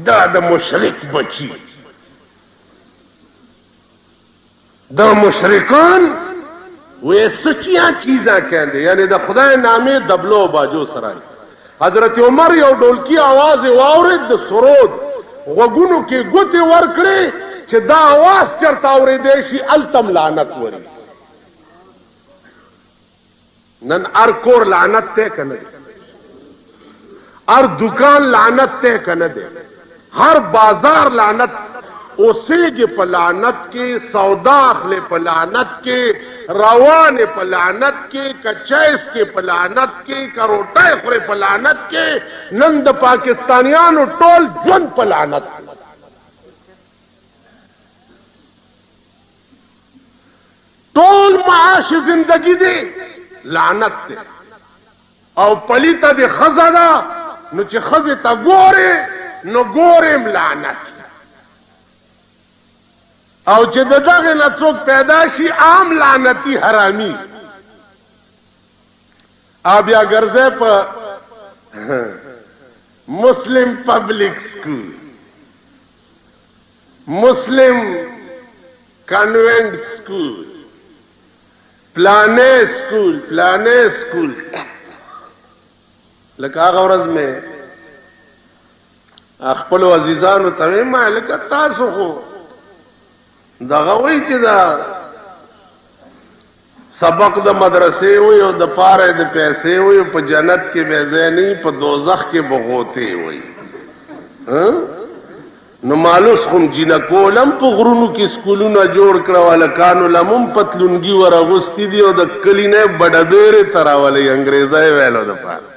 دا د مشرک بچی دا مشرکان وې سچیا چیزاں کنده یعنی د خدای نامه دبلو باجو سره حضرت عمر یو ډولکی आवाज واورید د سرود وګونو کې ګوتې ورکړې چې دا आवाज چرته اورېدې شي التم لعنت وري نن ار کور لعنت ته کنه ار دکان لعنت ته کنه دے ہر بازار لعنت اوسېږي په لعنت کې سودا اخلي په لعنت کې روان په لعنت کې کچایس کې په لعنت کې کروټه خوري په لعنت کې نن د پاکستانیانو ټول ژوند په لعنت ټول معاش زندگی دی لعنت دی او پلیته دی خزدا نو چې خزه تا ګوره نو ګورم لعنت او چې دغه نه څوک پیدا شي عام لعنتی حرامي بیا ګرځه په مسلم پبلک سکول مسلم کانوینٹ سکول پلانے سکول لکه هغه ورځ مې خپل عزیزانو ته ما لکه تاسو خو دغه وای چې دا سبق د مدرسې وي او د پاره د پیسې وي په جنت کې به ځای نه په دوزخ کې بغوته وي نو مالوس هم جنکولم په غرونو کې سکولونه جوړ کړه ولکانو لمم پتلونګي ورغوستي دي او د کلینه بډبېره تراولې انګريزای ویلو د پاره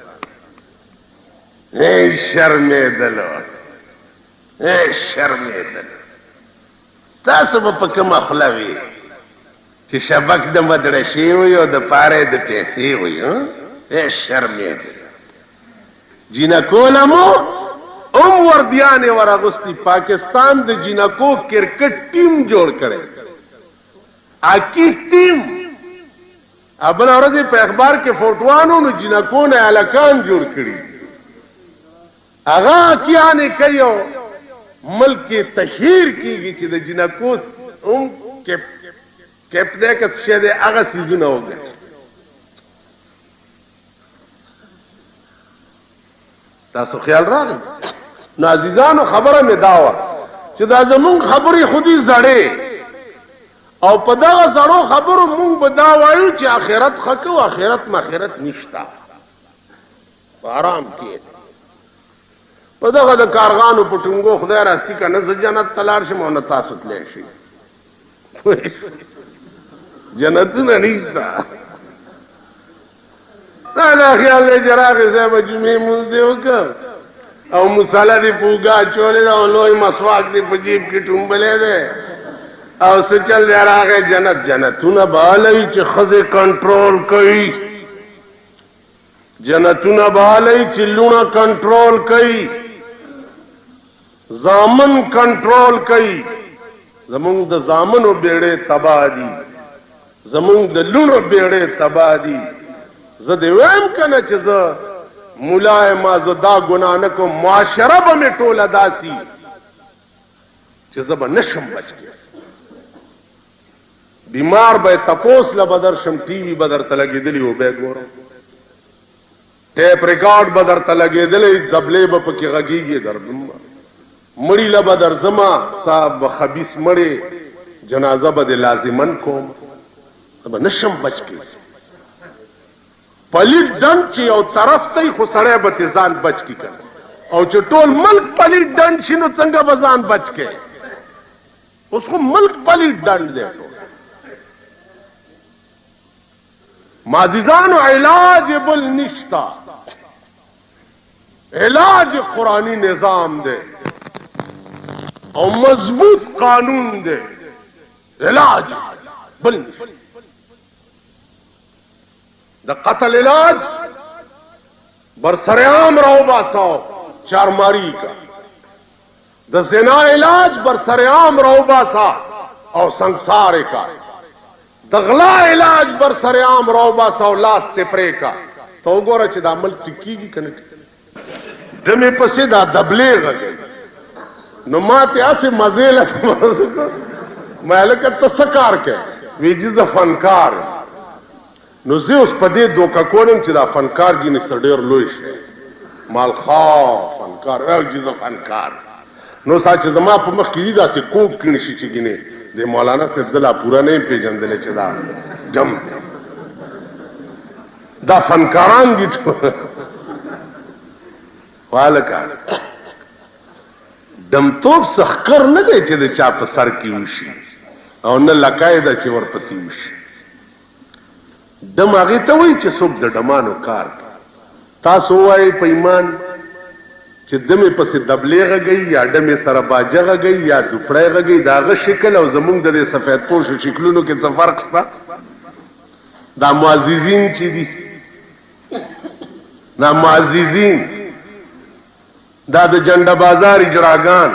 شرمېدلو تاسو په کوم خپلوي چې شبک د مدرسې وي او د پاره د پیسې وي شرمېدل جنکولمو وردیانه ورغستی پاکستان د جنکو کرکټ ټیم جوړ کړي اکی ټیم ابل اورځي په اخبار کې فوټوانو نو جنکو نه الکان جوړ کړي اغا کیانه کيو ملک تشهیر کیږي چې د جنکو کپ دې که څه دې هغه سيزونه وګټي تاسو خیال راغی نو عزیزانو خبره مې داوه چې دا زمونږ خبرې خودي زړې او په دغه زړو خبرو مونږ به دا وایو چې آخرت خکو آخرت مخیرت نشتا آرام کې په دغه د کارغانو په ټنګو خدای راستي کنه ز جنت تلار شم او نه تاسو تللی شي جنتونه نشتا دا خیال له جراغه زما جمعې مونږ دی وکړ او مصالحه دی پوګه چولې دا لوی مسواک دی په جیب کې ټومبلې ده او سچل دی راغه جنتونه بالای چې خزه کنټرول کوي جنتونه بالای چې لونه کنټرول کوي زامن کنټرول کوي زمونږ د زامنو بیړې تبا دي زمونږ د لونو بیړې تبا دي زه دې وایم کنه چې زه مولای ما زه دا ګناه نه کوم معاشره به مې ټوله داسي چې زه به نشم بچ کې بیمار به تپوس له بدر شم ټي وي بدر ته لګېدلی و بیا ګورم ټیپ ریکارډ به درته لګېدلی دبلې به پکې غږېږي درځم مړي له به درځمه تا به خبیث مړې جنازه به د لازمن کوم به نشم بچ کې پلیت ډنډ چې یو طرف ته خو سړی به تې ځان بچ کې کړ او چې ټول ملک پلیت ډنډ شي نو څنګه به ځان بچ کې اوس خو ملک پلیت ډنډ دی معززانو علاج بل نشتا علاج قرآنی نظام دے اور مضبوط قانون دے علاج بل نشتا دا قتل علاج برسریام رو باساو چارماری کا دا زنا علاج برسریام رو باسا اور سنسار کا دغلا علاج بر سریام روبا سو لاس تپرے کا تو گورا چې دا عمل ټکیږي کنه دمه پسې دا دبلې غږی نو ماته اسه مزه لته مالک ته سکار کې ویجز فنکار نو زه اوس په دې دوکا کولم چې دا فنکار ګینه سړیر لوي شي مال خا فنکار او جز فنکار نو ساچ زما په مخ کې دا چې کوب کړي شي چې ګینه د مولانا صاحب زلا پورا نه پیژندل چې دا جم دا فنکاران دي والکا دمتوب سخکر نه دی چې د چا په سر کې وشي او نه لکایدا چې ورپسې وشي دم هغه ته وایي چې څوک د ډمانو کار تاسو وایي په ایمان چې دمه پسې دبلې غږی یا دمه سره باجه غږی یا دوپړې غږی داغه شکل او زمونږ د سفید پوش شکلونو کې څه فرق شته دا معززین چې دي دا معززین دا د جنډه بازار اجراګان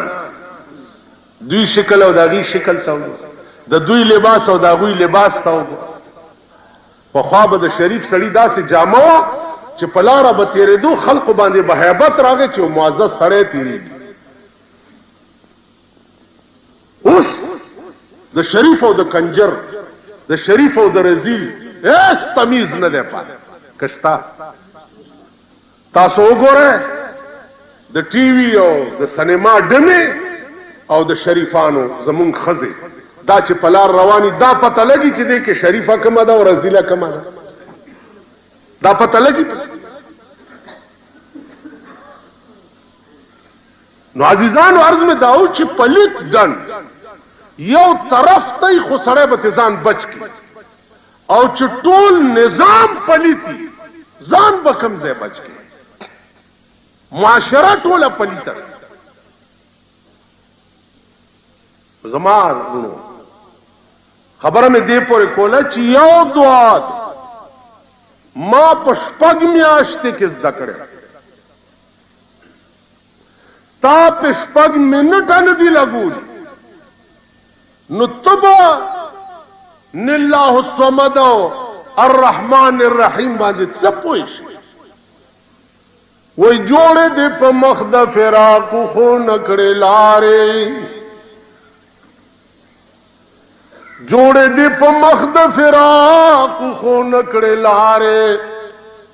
دوی شکل او داغي شکل تاو د دوی لباس او داغوی لباس تاو په خوا به د شریف سړی داسې جامه چې پلاره به تیرېدو خلقو باندې به هیبت راغی چې معزز سړی تیریږي اوس د شریف او د کنجر د شریف او د رزیل هیڅ تمیز نه دی پاتې کشتا تاسو وګورئ د ټي وي او د سینما ډمې او د شریفانو زمونږ ښځې دا چې په لار رواني دا پته لګي چې دی کې شریفه کومه ده او رزیله کومه ده دا پته لګي نو عزیزانو عرض میں داو چې پلیت ډنډ یو طرف ته خو سړی به ځان بچ کی او چې ټول نظام پلیتی ځان به کوم ځای بچ کی معاشره ټوله پلیته زما خبره مې دې پورې کوله چې یو دعا ما په شپږ میاشتې کې زده کړې تا په شپږ منټه نه دي لګولي نو ته به نه الله الصمد الرحمن الرحیم باندې څه پوه شي وای جوړې دې په مخ د فراق خو نه کړې لارې جوړې دې په مخ د فراق خو نه کړې لارې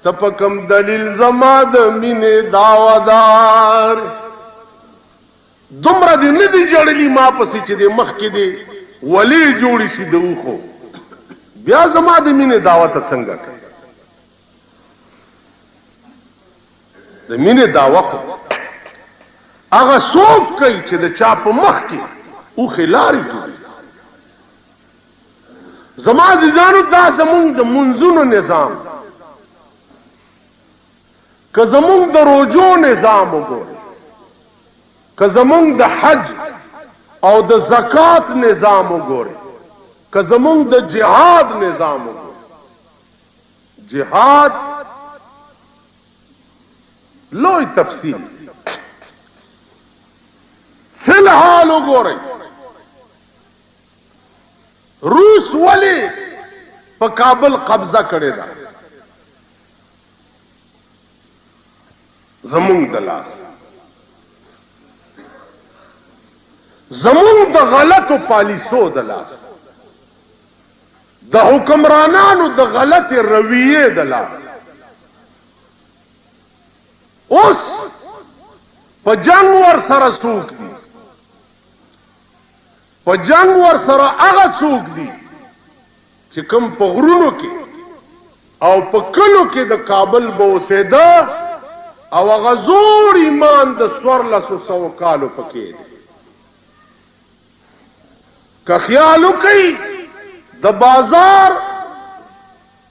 ته په کوم دلیل زما د مینې داوادار دومره دې نه دي جوړلي ما پسې چې دې مخ کې دې ولې جوړې شي د اوخو بیا زما د مینې دعوت څنګه کوي د مینې دعوت هغه څوک کوي چې د چا په مخ کې اوخې لارې جوړي زما عزیزانو دا زمونږ د منځونو نظام که زمونږ د روجو نظام وګورئ که زمونږ د حج او د زکات نظام وګورئ که زمونږ د جهاد نظام وګورئ جهاد لوی تفصیل فی الحال وګورئ روس ولی په کابل قبضه کړی ده زمونږ د لاس زمونږ د غلطو پالیسو د لاس د حکمرانانو د غلط رویې د لاس اوس په جنگ ور سره څوک دي؟ په جنگ ور سره هغه څوک دي چې کوم په غرونو کې او په کلو کې د کابل به اوسېده او هغه زوړ ایمان د 1400 کالو پکې دی. که خیال وکړئ د بازار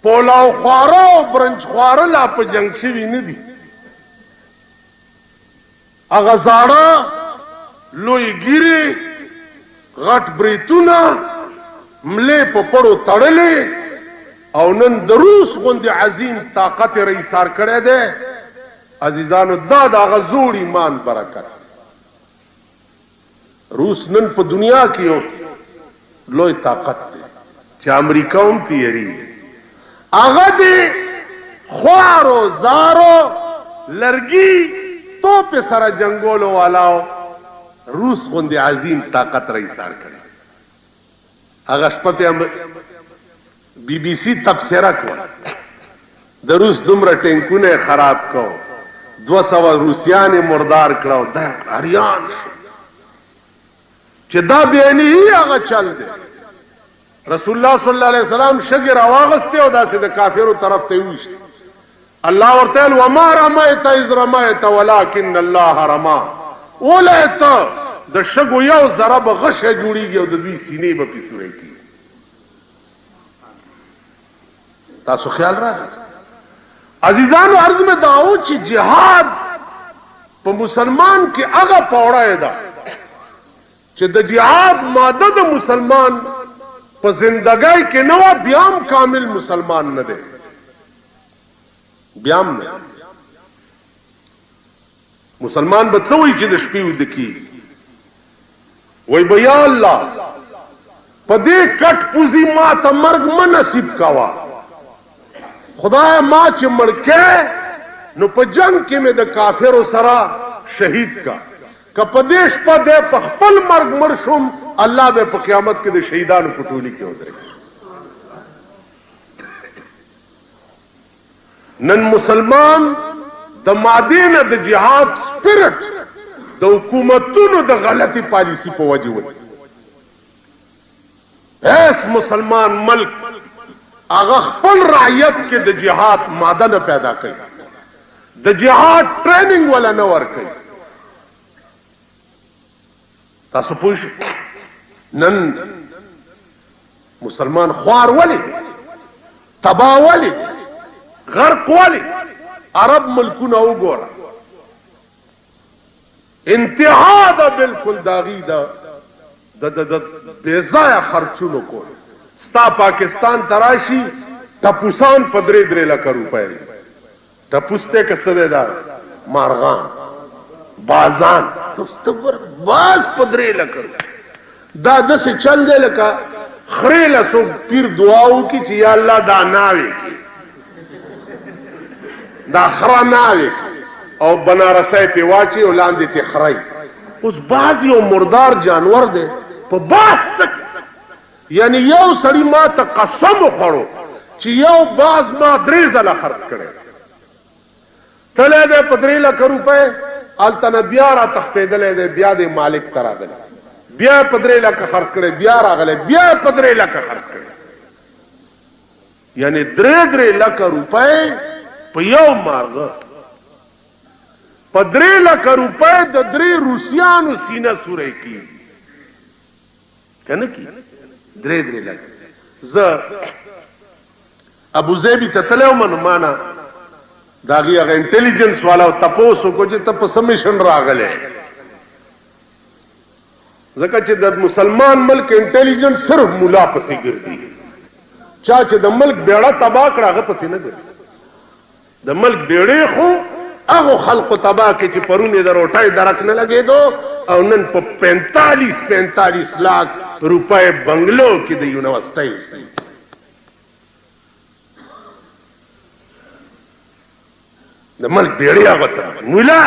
پولاو خواره او برنج خواره لا په جنگ شوي نه دي. هغه زاړه لوی ګیرې غټ بریتونه ملې په پړو تړلې او نن د روس غوندې عظیم طاقت یې رئیسار کړی دی. عزیزانو دا د هغه زوړ ایمان برکت. روس نن په دنیا کې یو لوی طاقت دی چې امریکا هم تیریږي. هغه دی خوارو زارو لرګي توپې سره جنګولو والاو روس غوندې عظیم طاقت رئیسار کړی. هغه شپه پې بی بی سی تبصره کوله د روس دومره ټینکونه خراب کو 200 روسیان مردار کړو. دا اریان چې دا بیانی هغه چل دی. رسول الله صلی الله علیه وسلم شګې راواغستې او داسې د کافرو طرف ته ویشت. الله ورته ویل وما رمیت اذ رمیت ولکن الله رما. ولې ته د شګو یو ذره به غشه جوړیږي او د دوی سینې به پیسوړې کېږي. تاسو خیال راځي عزیزانو عرض میں داو چې جهاد په مسلمان کې هغه پوړه ده چې د جهاد ماده د مسلمان په زندګۍ کې نو بیا هم کامل مسلمان نه دی. بیا هم نه مسلمان به څه وایي چې د شپې ویده کېږي وای به یا الله په دې کټ پوزي ما ته مرګ مه نصیب کوه. خدای ما چې مړ کې نو په جنگ کې مې د کافرو سره شهید کا. که په دې شپه دی په خپل مرګ مړ شوم الله به په قیامت کې د شهیدانو په ټولي کې ودرېږي. نن مسلمان د مادې نه د جهاد سپیرټ د حکومتونو د غلطي پالیسی په وجه وي. ایس مسلمان ملک هغه خپل رعیت کې د جهاد ماده نه پیدا کوي. د جهاد ټریننګ ولا نه ورکوي. تاسو پوه شئ نن مسلمان خوار ولې تبا ولې غرق ولې؟ عرب ملکونه وګوره انتها ده بالکل داغي ده د بې ځایه خرچونو کول. ستا پاکستان تراشي ټپوسان په 3 لکه روپۍ ټپوس ته که څه دی دا مارغان بازان باز په 3 لکه دا داسې چل دی لکه خرې له څوک پیر دعا وکړي چې یا الله دا ناوې دا خره ناوې او بنارسی پې واچي او لاندې تې خرئ. اوس باز یو مردار جانور دی په باز څه یعنی یو سړی ما ته قسم وخوړو چې یو باز ما 3 ځله خرڅ کړی. تلی دی په 3 لکه روپۍ هلته نه بیا را تښتېدلی دی بیا دی مالک ته راغلی بیا په 3 لکه خرڅ کړی بیا راغلی بیا په 3 لکه خرڅ کړی. یعنی 3 لکه روپۍ په یو مارغه په 3 لکه روپۍ د 3 روسیانو سینه سوری کېږي که نه کېږي؟ 3 لکه. زه ابوظبي ته تللی وم نو ما نه د هغې هغه انټلیجنس والا تپوس وکړو چې ته په څه میشن راغلی. ځکه چې د مسلمان ملک انټلیجنس صرف ملا پسې ګرځي. چا چې د ملک بیړه تباه کړه هغه پسې نه ګرځي. د ملک بیړې خو هغو خلقو تباه کړي چې پرون یې د روټۍ درک نه لګېدو او نن په 45 لاک روپۍ بنګلو کې د یونیورسټۍ اوسي. د ملک بیړې هغه ته مولا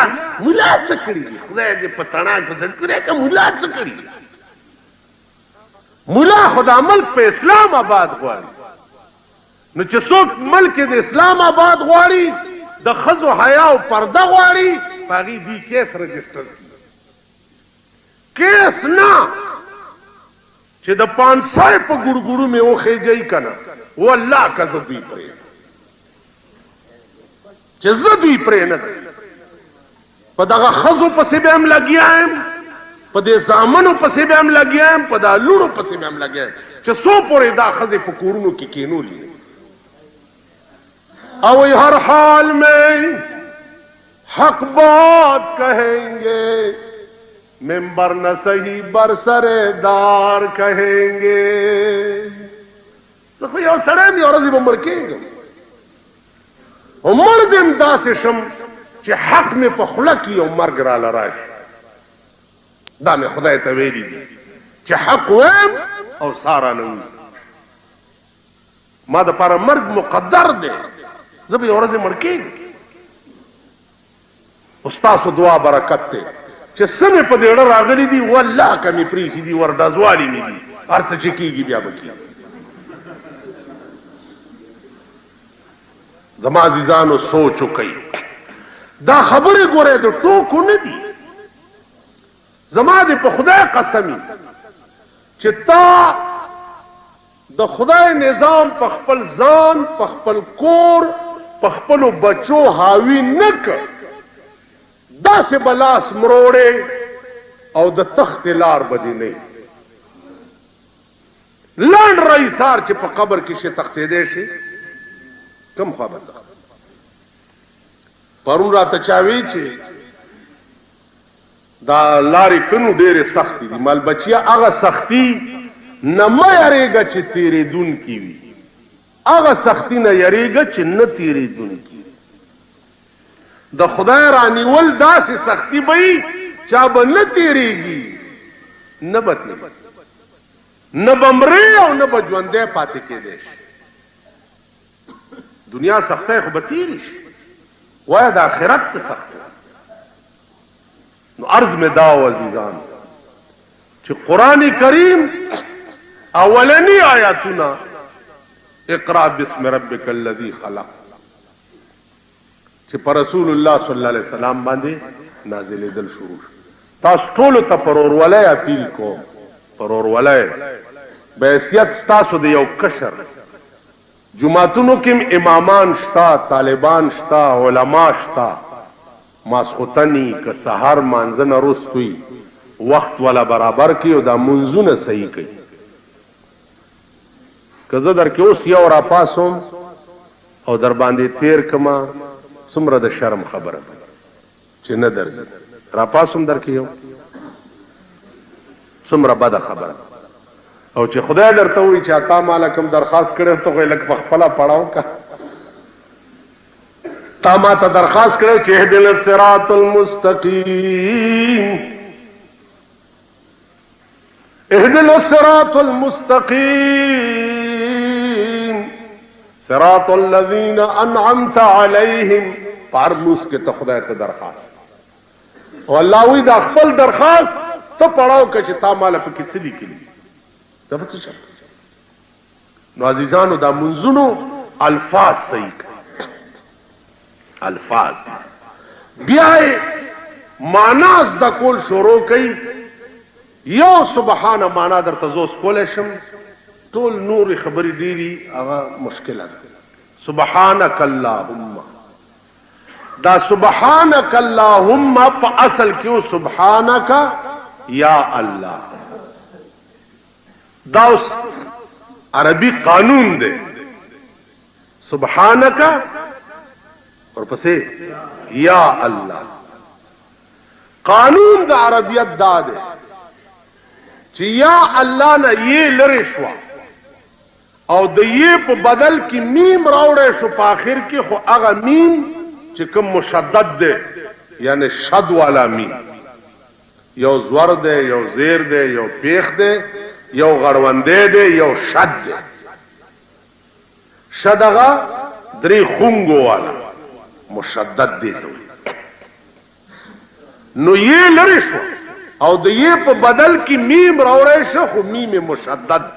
څه کړي دي؟ خدای دې په تڼاک په ځړ کړی که مولا څه کړي دي؟ مولا خو دا ملک په اسلام آباد غواړي. نو چې څوک ملک د اسلام آباد غواړي د ښځو حیا او پرده غواړي په هغې دې کیس رجسټر کړي کیس نه چې د 500 په ګوړګوړو مې وخېجئ که نه والله که زه دوی پرې چې زه دوی پرې نه په دغه ښځو پسې به هم لګیا یم په دې زامنو پسې به هم لګیا یم په دا لوڼو پسې به هم لګیا یم چې څو پورې دا ښځې په کورونو کې کېنولي او ہر حال میں حق بات کہیں گے ممبر نہ صحیح برسر دار کہیں گے خو یو سړی مې ورځې به مړ کېږم او مړ دم داسې شم چې حق مې په خوله کې یو مرګ راله راشي دا مې خدای ته ویلي دي چې حق وایم او ساره نه وځي ما دپاره مرګ مقدر دی زه به یو ورځې مړ کېږم خو ستاسو دعا برکت دی چې څه مې په دې اړه راغلي دي والله که مې پرېښي دي ورډازوالي مې دي هر څه چې کېږي بیا به کېږي زما عزیزانو سوچ وکئ دا خبرې ګورئ د ټوکو نه دي زما دې په خدای قسمي چې تا د خدای نظام په خپل ځان په خپل کور په خپلو بچو حاوي نه کړ داسې به لاس مروړې او د تختې لار به دې نه لنډ رئیسار چې په قبر کې شي تختېدی شي کم خوا به پرون راته چا وی چې دا لارې کنو ډېرې سختې دي مال بچیا هغه سختي نه مه یریږه چې تېرېدونکي وي هغه سختي نه یریږه چې نه تېرېدونکي د خدای رانیول داسې سختي به وي چا به نه تېرېږي نه به نه به مرې او نه به ژوندی پاتې کېدی شي دنیا سختۍ خو به تېرې شي وایه د آخرت ته سخت نو عرض مې دا و عزیزان چې قرآن کریم اولنی آیاتونه اقرأ باسم ربک الذی خلق چې پر رسول الله صلی الله علیه وسلم باندې نازلېدل شروع شو تاسو ټولو ته پر ورولۍ اپیل کوم پر ورولۍ به حیثیت ستاسو د یو کشر جماعتونو کې امامان شتا طالبان شتا علما شتا ماسخوتنی که سحر مانځه نه وروستوي وخت والا برابر کړي او دا منځونه صحیح کوي که زه در کې اوس یو راپاسوم او در باندې تیر کما څومره د شرم خبره ده چې نه درځي راپاسوم در کې یو څومره بده خبره او چې خدای درته وایي چې اتا ماله کوم درخواست کړی ته خو یې لږ په خپله پړاو که تا ما ته درخواست کړی چې اهدنا الصراط المستقیم اهدنا الصراط المستقیم صراط الذین انعمت علیهم پارلوس کې ته خدای ته درخواست او الله وی دا خپل درخواست ته پړاو که چې تا ماله پکې څه لیکلي نو عزیزانو دا منځونو الفاظ صحیح الفاظ بیا معنا زده کول شروع کوي یو سبحانه معنا درته زه اوس کولی شم ټول نورې خبرې ډېرې هغه مشکله ده سبحانک اللهم دا سبحانک اللهم په اصل کې سبحانک یا الله دا اوس عربي قانون دی سبحانک ورپسې یا الله قانون د عربیت دا دی چې یا الله نه یې لرې شوه او د یې په بدل کې میم راوړی شو په آخر کې خو هغه میم چې کوم مشدد دی یعنی شد والا میم یو زور دی یو زیر دی یو پیخ دی یو غړوندی دی یو شد دی شد هغه درې خونګو والا مشدد دی ته نو یې لرې شو او د یې په بدل کې میم راوړی شو خو میم مشدد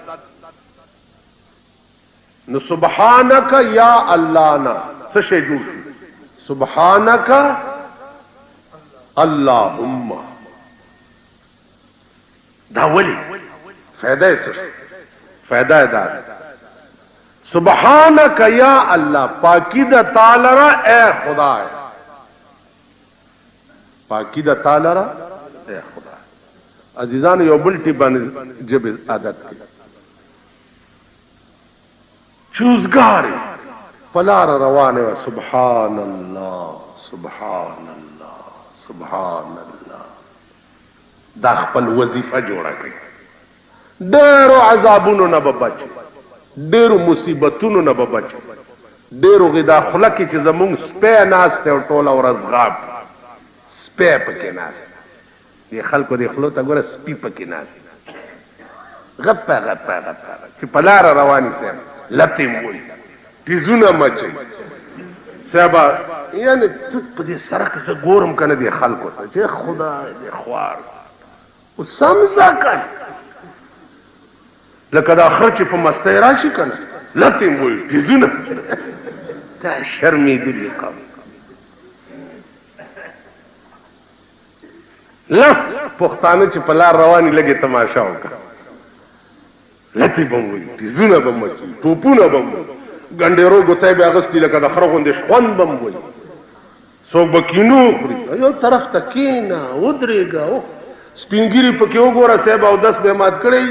نو سبحانک یا الله نه څه شی جوړ شو سبحانك اللهم. دا ولی فائدہ دا سبحانك یا اللہ پاکی دا تعالی را اے خدا ہے، پاکی دا تعالی را اے خدا. عزیزان یو بلٹی بن جب عادت کی چوزگاری پلار روانے و سبحان اللہ سبحان اللہ سبحان اللہ. دا خپل وظیفه جوړه کړي، ډېرو عذابونو نه به بچي، ډېرو مصیبتونو نه به بچي، ډېرو غدا خوله کې چې زمونږ سپی ناست دی او ټوله ورځ غاب سپی پکې ناست دی، خلکو دې خولو ته ګوره سپي پکې ناست غپه غپه غپه چې په لاره رواني صاحب لتې موي تیزونه مچي صاحب، یعنې په دې سړک زه ګورم که نه دې خلکو ته چې خدای دې خوار سمزا کن لکه دا خر چې په مستۍ راشي که نه لتې موي تیزونه دا شرمېدلي قوم. لس پښتانه چې په لار رواني لږې تماشا وکړه، لتې به م وایي، تیزونه به م وچي، ټوپونه به م وایي، ګنډېرو ګوتی به اغوستي لکه د خره غوندې شخوند به م وایي، څوک به کینو خوري، یو طرف ته کېنه ودرېږه سپین ګیري پکې وګوره صاحب اودس به یې مات کړی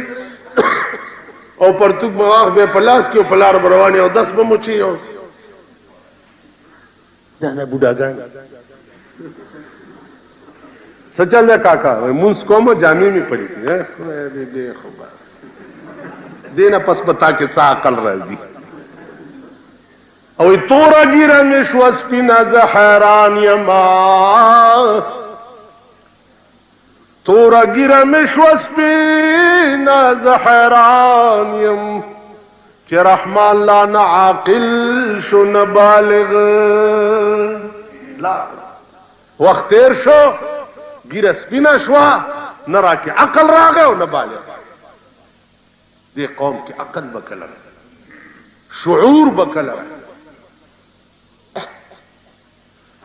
او پرتوک مغاغ به یې په لاس کې او په لار به روانې اودس به م وچي. دا نه بوډاګان څه چل دی کاکا مونځ کومه جامې مې پړې دي خدای دې دې خو بس دې نه پس به تا کې څه عقل راځي. او توره ګیره مې شوه سپینه زه حیران یما، توره ګیره مې شوه سپینه زه حیران یم چې رحمان لا نه عاقل شو نه بالغ. لا وخت تیر شو ګیره سپینه شوه نه راکې عقل راغی او نه بالغ. دې قوم کې عقل به کله راځي، شعور به کله راځي.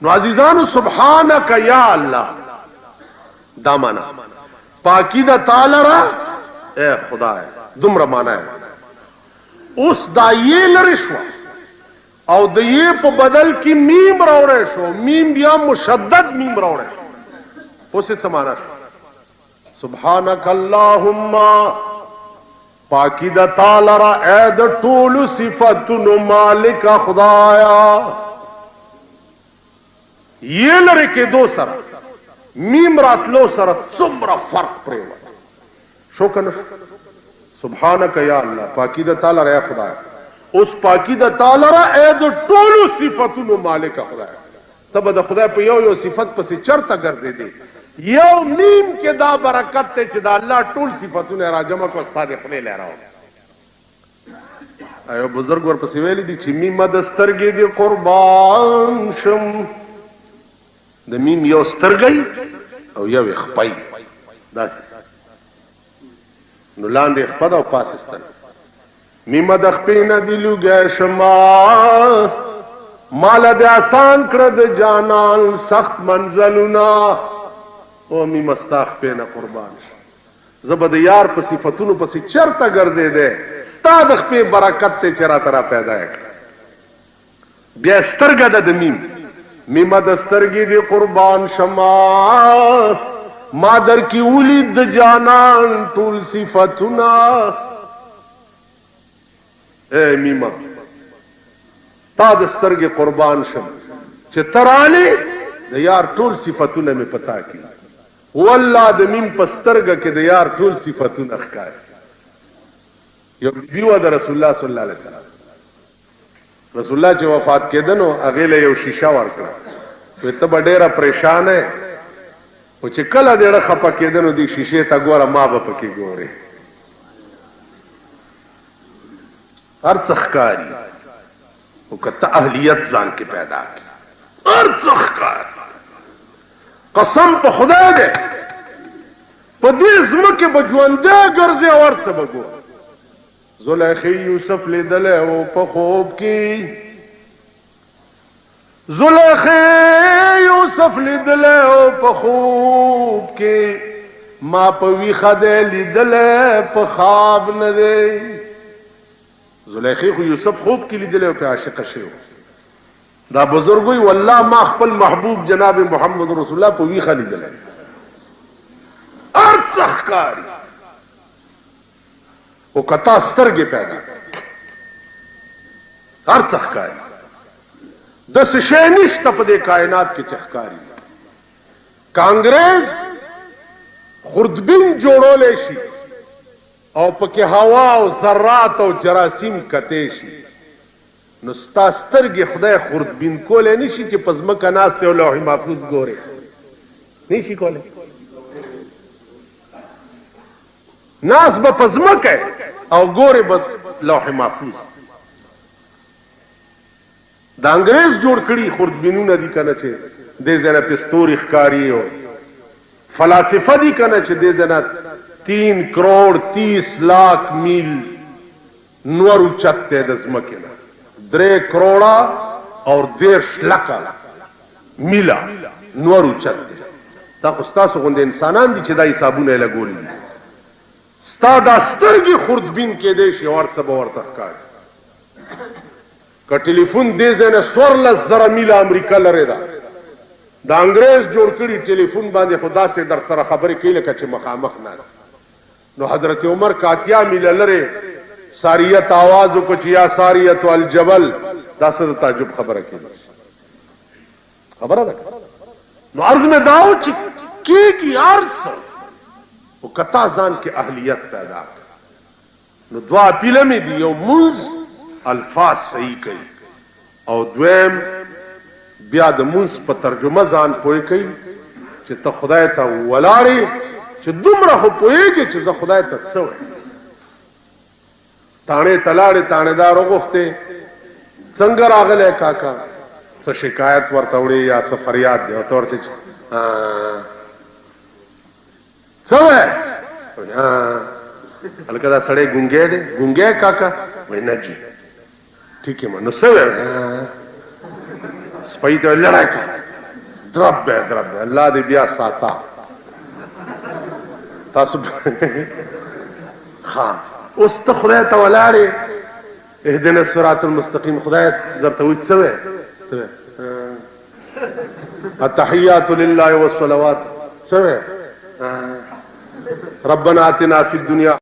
نو عزیزانو سبحانک یا الله دا مانا پاکی دا تعالی را اے خدا ہے دمرا مانا ہے. اس دا یہ لري شو او د یہ په بدل کی میم راوړې شو، میم بیا مشدد میم راوړې شو، اوسې څه معنا شو سبحانک اللهم پاکی دا تعالی را اے د ټولو صفاتونو مالک خدایا. یہ لري کې دو سره میم راتلو سره څومره فرق پرېوت شو کنه. سبحانک یا الله پاکی د تعالی را خدای، اوس پاکی د تعالی را اې د ټولو صفاتونو مالک خدای. تب د خدای په یو یو صفت پسې چرته ګرځېدې، یو میم کې دا برکت ته چې دا الله ټول صفاتونه راجمع کو استاد خپل لراو. ایو بزرګ ورپسې ویلي دي چې میم د سترګې دی قربان شم، د میم یو سترګی او یو خپای داسې نو لاندې خپد او پاس سترګ. میم د خپې نه دی لوګی شما مال د آسان کړه د جانان سخت منزلونه او میم ستا خپې نه قربان شم. زه به د یار په صفتونو پسې چرته ګرځېدی، ستا د خپې برکت ته چې راته را پیدا یې کړه. بیا سترګه ده د میم، میم د سترګې دی قربان شما ما در کی ولید د جانان ټول صفاتونه. اے میما تا د سترګې قربان شم چې ترانه د یار ټول صفاتونه مې پتا کی، والله د میم په سترګه کې د یار ټول صفاتونه ښکاري. یو بیوه د رسول الله صلی الله علیه وسلم، رسول الله چې وفات کېدنو هغې له یو شیشه ورکړه، وی ته به ډېره پریشانه خو چې کله دېړه خفه کېدنو دې شیشې ته ګوره ما به پکې ګورې هر څه ښکاري. خو که ته اهلیت ځان کې پیدا کړي هر څه ښکاري. قسم په خدای دی په دې ځمکې به ژوندی ګرځې او هر څه به ګورې. زلیخی یوسف لیدلی و په خوب کې زلیخی یوسف لیدلے او پا خوب کے ما پا ویخا دے لیدلے پا خواب ندے. زلیخی خو یوسف خوب کی لیدلے او پا عاشق شیو. دا بزرگوی واللہ ما خپل محبوب جناب محمد رسول اللہ پا ویخا لیدلے ارد سخکاری او کتا سترگی پیدا ارد سخکاری دس شے نشتا پا دے کائنات کی چخکاری. کانگریز خردبین جوڑو لے شی او پکی ہوا او ذرات او جراسیم کتے شی نو ستا سترگی خدای خردبین کو لے نیشی چی پزمکا ناستے او لوح محفوظ گورے نیشی کو لے ناس با پزمکا او گورے با لوح محفوظ. دا انگریز جوڑ کری خردبینون دی کنا چھے دے زینا پستور اخکاری ہو فلاسفہ دی کنا چھے دے زینا 3 کروڑ 30 لاکھ میل نور اچھتے دزمکینا 3 کروڑا اور 1.5 لاکھ میلا نور اچھتے تا خستاسو گوندے انسانان دی چھے دا حسابون ایلا گولی دی ستا دا سترگی خردبین کے دیشی اور سبا اور تخکاری کا ٹیلیفون دے زینا 14,000 میل امریکا لرے دا دا انگریز جوڑ کری ٹیلیفون باندے خدا سے در سر خبری کی لکا چھے مخامخ ناس نو حضرت عمر کا 8 میل لرے ساریت آوازو کچھ یا ساریت الجبل دا صد تعجب خبر کی خبر دا نو عرض میں داو کی عرض وہ کتا زان کے اہلیت پیدا نو دعا پیلے میں دیو منز الفاظ صحیح کئی او دویم بیا د منس په ترجمه ځان پوي کوي چې ته خدای ته ولاړې چې دومره خو پوهېږي چې زه خدای ته څه وایم تاڼې ته لاړې تاڼېدار وغوښتې څنګه راغلی کاکا څه شکایت ورته وړې یا څه فریاد دی ورته ورته څه وایې هلکه دا سړی ګونګی دی ګونګی کاکا وایي نه جي ٹھیک ہے منو سوے سپائی تو لڑائی کا درب ہے اللہ دے بیا ساتا تاسو ہاں اس تا خدای تا ولارے اہدنا الصراط المستقیم خدای زرتویت سوے التحیات للہ والصلوات سوے ربنا آتنا فی الدنیا